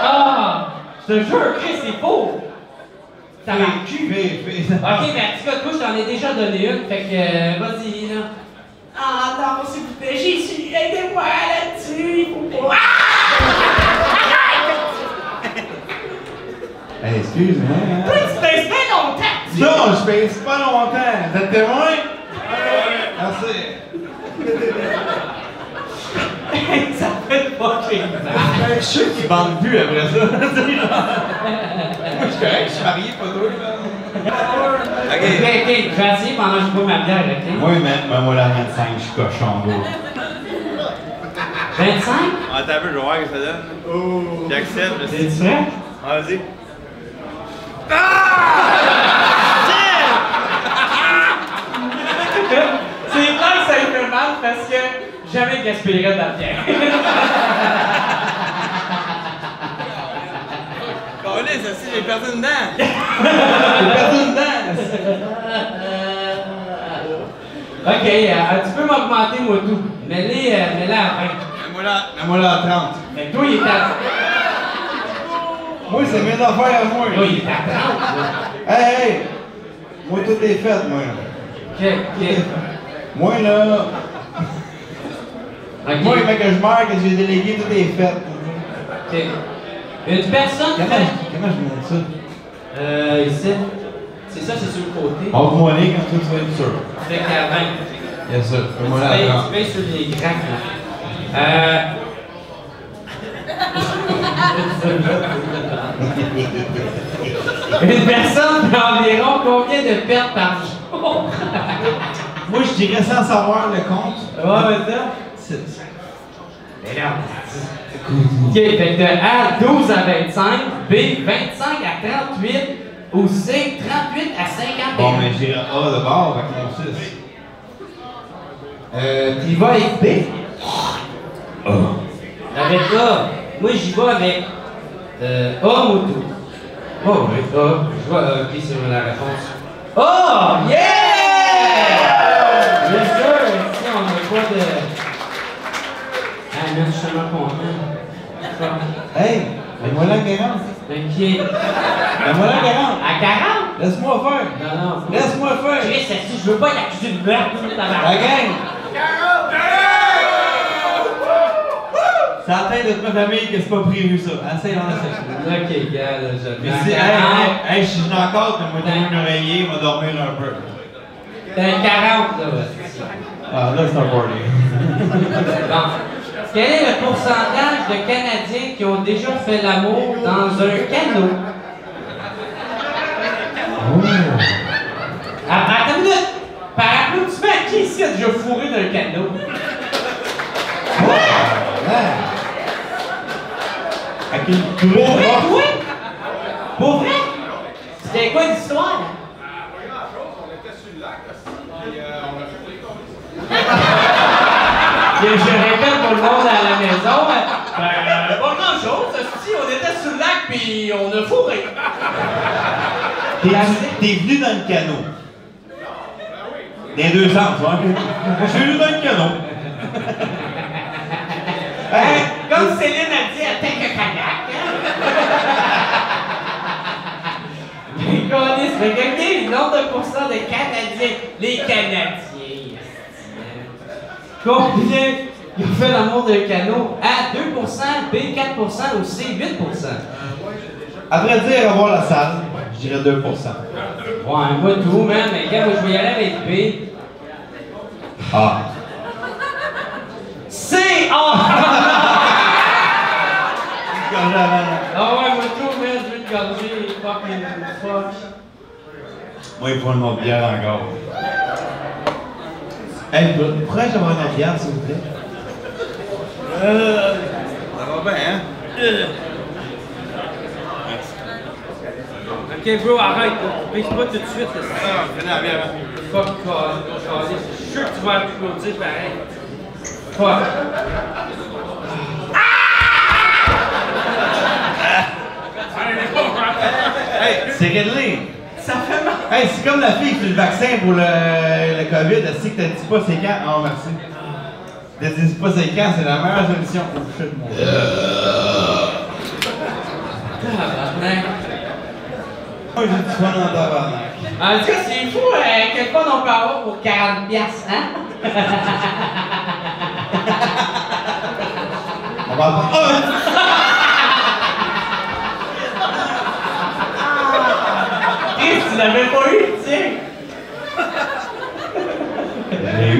Ah! Je te jure, Chris, c'est faux! Ça marche cul. Fais. Ok, mais en tout cas, toi, je t'en ai déjà donné une, fait que vas-y, là. Ah non, s'il vous plaît, Jésus, aidez-moi là-dessus, il faut pas. Hey, excuse-moi. Toi, tu pèses bien longtemps. Non, je pèse pas longtemps. Vous êtes témoin? Merci. Ça fait pas Je suis sûr qu'ils vendent plus après ça. Moi, je suis correct, je suis marié, pas toi, là. Ok, je vais essayer pendant que je bois ma bière, ok? Moi, moi, la 25, je suis cochon, gros. 25? Attends un peu, je vais voir ce que ça donne. Oh! J'accepte, je sais. T'es prêt? Vas-y. C'est clair que ça lui fait mal parce que jamais il gaspillerait de la bière. Colin, ça aussi, j'ai perdu dedans. J'ai perdu une dent. Ok, tu peux m'augmenter, moi, tout. Mets-la à 20. Mets-moi là à 30. Mais toi, il est à... Moi, c'est mes affaires à moi. Toi, il est à 30, là. Hey! Moi, tout est fait, moi. Ok, ok. Moi, là. Ok. Moi, le mec que je meurs, que j'ai délégué, tout est fait. Ok. Une personne Comment fait... je monte ça? Ici. C'est ça, c'est sur le côté. Montre-moi les quand tu vas être sûr. Fait qu'à 20. Yes, sir. Fais-moi là à Tu 30. payes sur les graphes, là. Une personne fait environ combien de pertes par jour? Moi, je dirais sans savoir le compte. Ouais, maintenant. 6. Mais là, ok, fait que A, 12 à 25, B, 25 à 38, ou C, 38 à 51. Bon, mais j'irai A de bord avec mon 6. Tu vas avec B? Avec A. Moi, j'y vais avec A, moto. Oh, oui, A. Je vois, ok, c'est la réponse. Oh! Yeah! Bien sûr, ici, on n'a pas de... Ah, mais je suis tellement content. Hey, mets-moi là à 40. Ok. Mets-moi là à 40. À 40? Laisse-moi faire. Non, non, faut... Laisse-moi faire. Chris, si je veux pas être accusé de meurtre, La tabarnak. gang. C'est la tête de ma famille que c'est pas prévu ça. Essaye, on essaie. Ok, gars, là, je... Mais si, hey, je suis encore, mais moi, donner un oreiller, il va dormir un peu. T'as 40, là, ouais, c'est ça. Ah, là, c'est un party. Bon. Quel est le pourcentage de Canadiens qui ont déjà fait l'amour dans un canot? Attends une minute! Par applaudissement, qui ici a déjà fourré dans un canot? Avec une tourelle Pour vrai, forte. toi? Pour vrai? C'était quoi l'histoire? Je répète pour le monde à la maison. Pas grand-chose, si on était sur le lac puis on a fourré. T'es venu dans le canot. Des deux sens, hein? Je suis venu dans le canot. Hey, Comme Céline a dit, à tel que kayak, Regardez, regardez le nombre de pourcents de Canadiens. Les Canadiens. Combien ils ont fait l'amour d'un canot? A, 2%, B, 4% ou C, 8%? après dire avoir la salle, je dirais 2%. Ouais, moi tout, man. Mais gars, moi je vais y aller avec B. Ah. C! Ah! Ah ouais, moi tout, man, je vais te gorger, fucking fuck. Moi, il faut une autre bière encore. Hey, pourrais-je avoir une autre bière, s'il vous plaît? Ça va bien, hein? Ok, bro, arrête, baisse pas tout de suite. Là. Ah, venez la bière, hein? Fuck, je suis sûr que tu vas applaudir pareil. Fuck. Hey, c'est réglé! ça fait mal. Hey, c'est comme la fille qui fait le vaccin pour le COVID. Elle sait que t'as dit pas c'est quand. Oh, merci. T'as dit pas c'est quand, c'est la meilleure solution. Oh shit, mon gars. Tabarnak. Moi, j'ai du fun en tabarnak. En tout cas, c'est fou, quel fun on peut avoir pour 40 piastres, hein? On va avoir... Chris, tu l'avais pas eu, tiens! J'ai eu.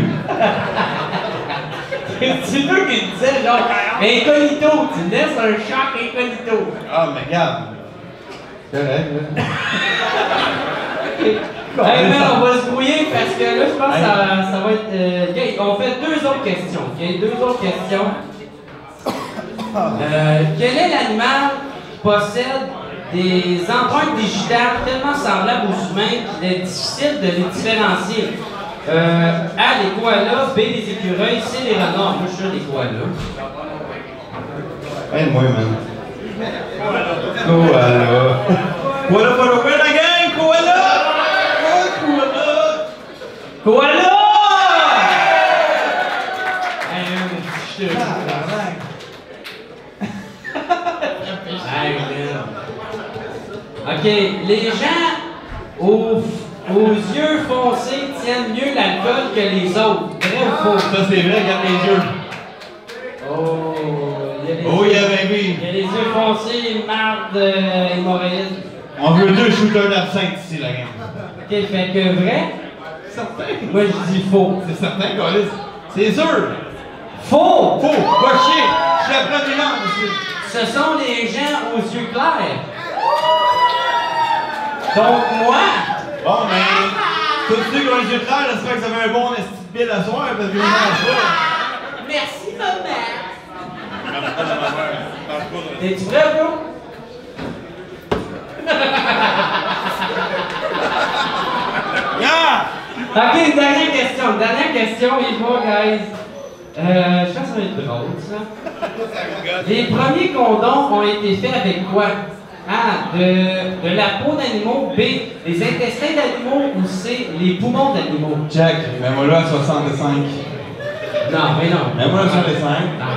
C'est toi qui disais, genre, incognito, tu laisses un choc incognito. Ah, mais regarde. C'est correct, là. Hey, mais on va se brouiller parce que là, je pense que ça va être. On fait deux autres questions. OK? Deux autres questions. Quel est l'animal qui possède des empreintes digitales tellement semblables aux humains qu'il est difficile de les différencier? A, les koalas, B, les écureuils, C, les renards. Moi, je suis les koalas. Hey, moi, man. Koala. Koala for the win again, koala! Koala! Koala! Hey, man, je te Hey, man. OK, les gens aux yeux foncés tiennent mieux l'alcool que les autres. Vrai ou faux? Ça, c'est vrai, regarde les yeux. Oh, il y a les Oh, yeah, baby. Il y a les yeux foncés, marde, hémorroïdes. On veut 2 shooters d'absinthe ici, la gang. OK, fait que vrai? Certain. Moi, je dis faux. C'est certain, Colis. C'est sûr. Faux! Faux. Va chier. Je suis la première ici. Ce sont les gens aux yeux clairs. Donc, moi... Bon, mais. Tout de suite, quand les yeux clairs, j'espère que ça fait un bon esti de bille à soir parce que je mange pas. Merci, maman. Es-tu prêt, bro? Yeah! Ok, dernière question, il faut, guys. Je pense que ça va être drôle, ça. Les premiers condoms ont été faits avec quoi? A, de la peau d'animaux, B, les intestins d'animaux ou C, les poumons d'animaux? Jack, mets-moi là à 65. Non, mais non. Mets-moi là à 65.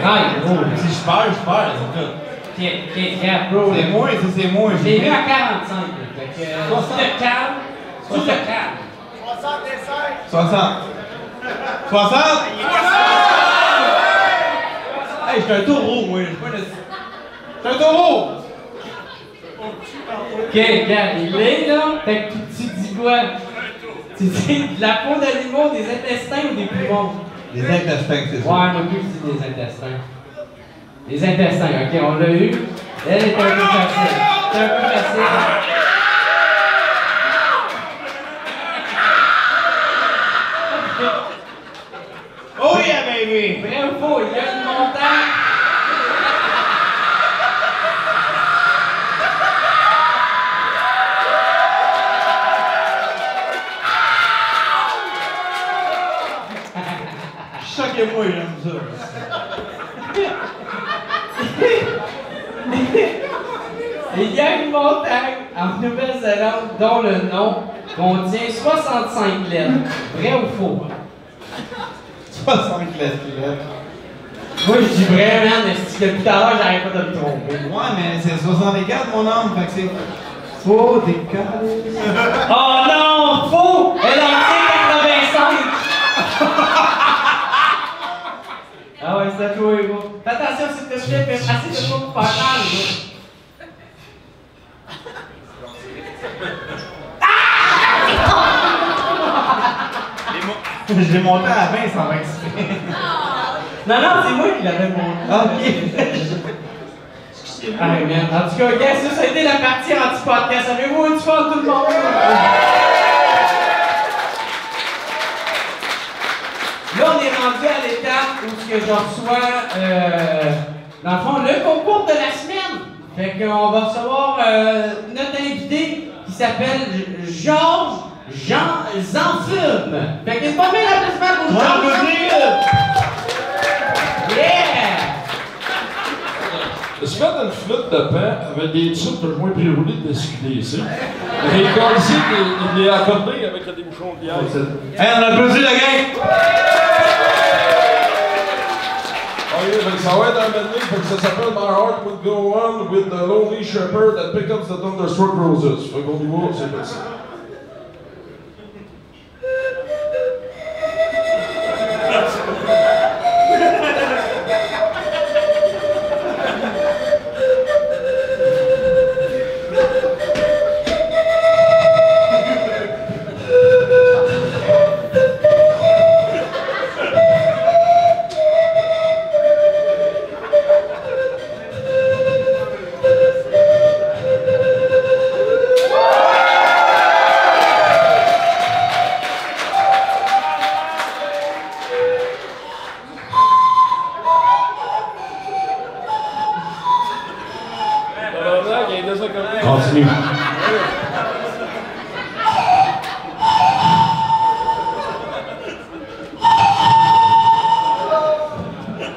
Arrête, bro. Si je perds, c'est tout. Ok, bro. C'est moi, ça c'est moi. Je l'ai mis à 45. Fait que, tu le calmes. Tu le calmes. 60. 60? Hey, je suis un taureau, moi. Je suis pas une... Je suis un taureau! Ok, regarde, il est là. Fait que tu dis quoi? Tu dis de la peau d'animaux, des intestins ou des poumons? Les intestins, c'est ça. Ouais, moi plus, c'est des intestins. Les intestins, ok, on l'a eu. Elle est un peu facile. C'est un peu facile. Oh yeah, baby! Vrai ou faux? Il y a une montagne. Choquez-moi, j'aime ça. Il y a une montagne en Nouvelle-Zélande dont le nom contient 65 lettres. Vrai ou faux? 65 lettres. Moi, je dis vrai, man, mais si depuis tout à l'heure, j'arrête pas de me tromper. Ouais, mais c'est 64, mon homme, fait que c'est... Faux, des cadres. Oh non, faux! Elle en tient 85! Ah ouais, c'est à toi, Hugo. Fais attention, s'il te plaît, fais assez de fois pour faire mal, Hugo. Je l'ai monté à 20 sans exprès. Non, non, c'est moi qui l'avais monté. Ok. Ah, man. En tout cas, gars, ça a été la partie anti-podcast. Avez-vous du fun, tout le monde? Là, on est rendu à l'étape où ce que je reçois, dans le fond, le concours de la semaine. Fait qu'on va recevoir notre invité qui s'appelle Georges Jean Zanfume. Fait qu'il y a pas mal d'applaudissements pour Georges. Yeah! Je fais une flûte de pain avec des tubes de joint brûlés de SQDC. Et quand ici, il est accordé avec des bouchons de bière. Hey, on applaudit la gang! On fait que ça va être un medley, fait que ça s'appelle My Heart Would Go On with the Lonely Shepherd that Pick Up the Thunderstruck Roses. Fait qu'on y va, c'est parti. Continue.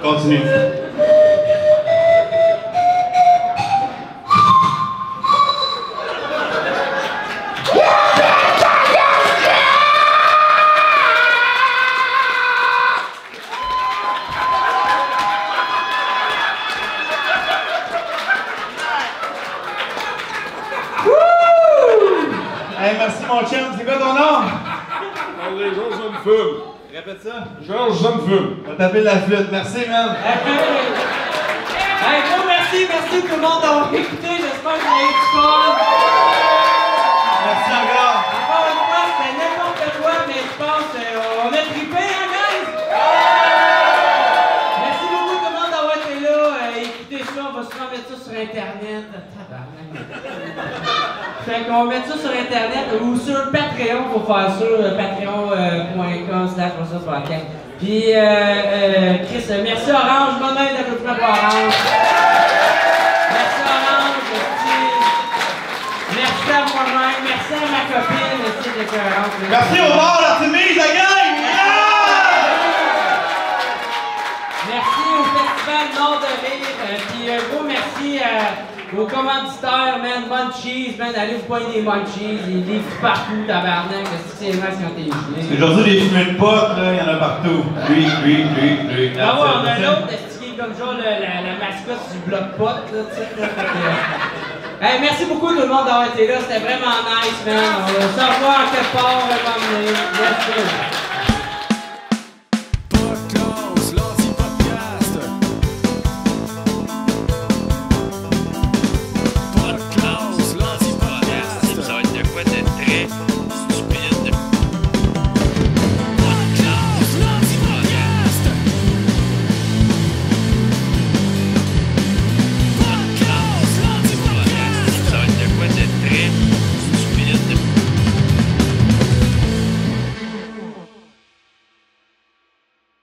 Continue. Hey, merci mon chum, c'est quoi ton nom? André, Georges Zumfull. Répète ça. Georges Zumfull. On va taper la flûte, merci man. Hey, gros merci tout le monde d'avoir écouté. J'espère que vous avez eu du fun. Merci encore. Encore une fois, c'était n'importe quoi, mais je pense qu'on a trippé, hein, guys? Merci beaucoup tout le monde d'avoir été là. Écoutez ça, on va sûrement mettre ça sur Internet. Tabarnak. Fait qu'on va mettre ça sur Internet ou sur Patreon, faut faire ça, patreon.com/podcast. Puis, Chris, merci Orange, bonne main d'applaudissement pour Orange. Merci Orange, merci à moi-même, merci à ma copine, merci d'être Orange. Merci au bord, l'Artemis, la gang! Merci au Festival Nord de Lire, puis un gros merci aux commanditaires, man, Munchies, man, allez vous poigner des Munchies, ils livrent partout, tabarnak, c'est vrai si on télécharge. Aujourd'hui, des fumées de potes, là, il y en a partout. Lui. Ah ouais, on a l'autre, qui est comme genre la mascotte du bloc pot, là, tu sais, là, fait que, hey, merci beaucoup tout le monde d'avoir été là, c'était vraiment nice, man. On va se revoir quelque part, un moment donné. Merci.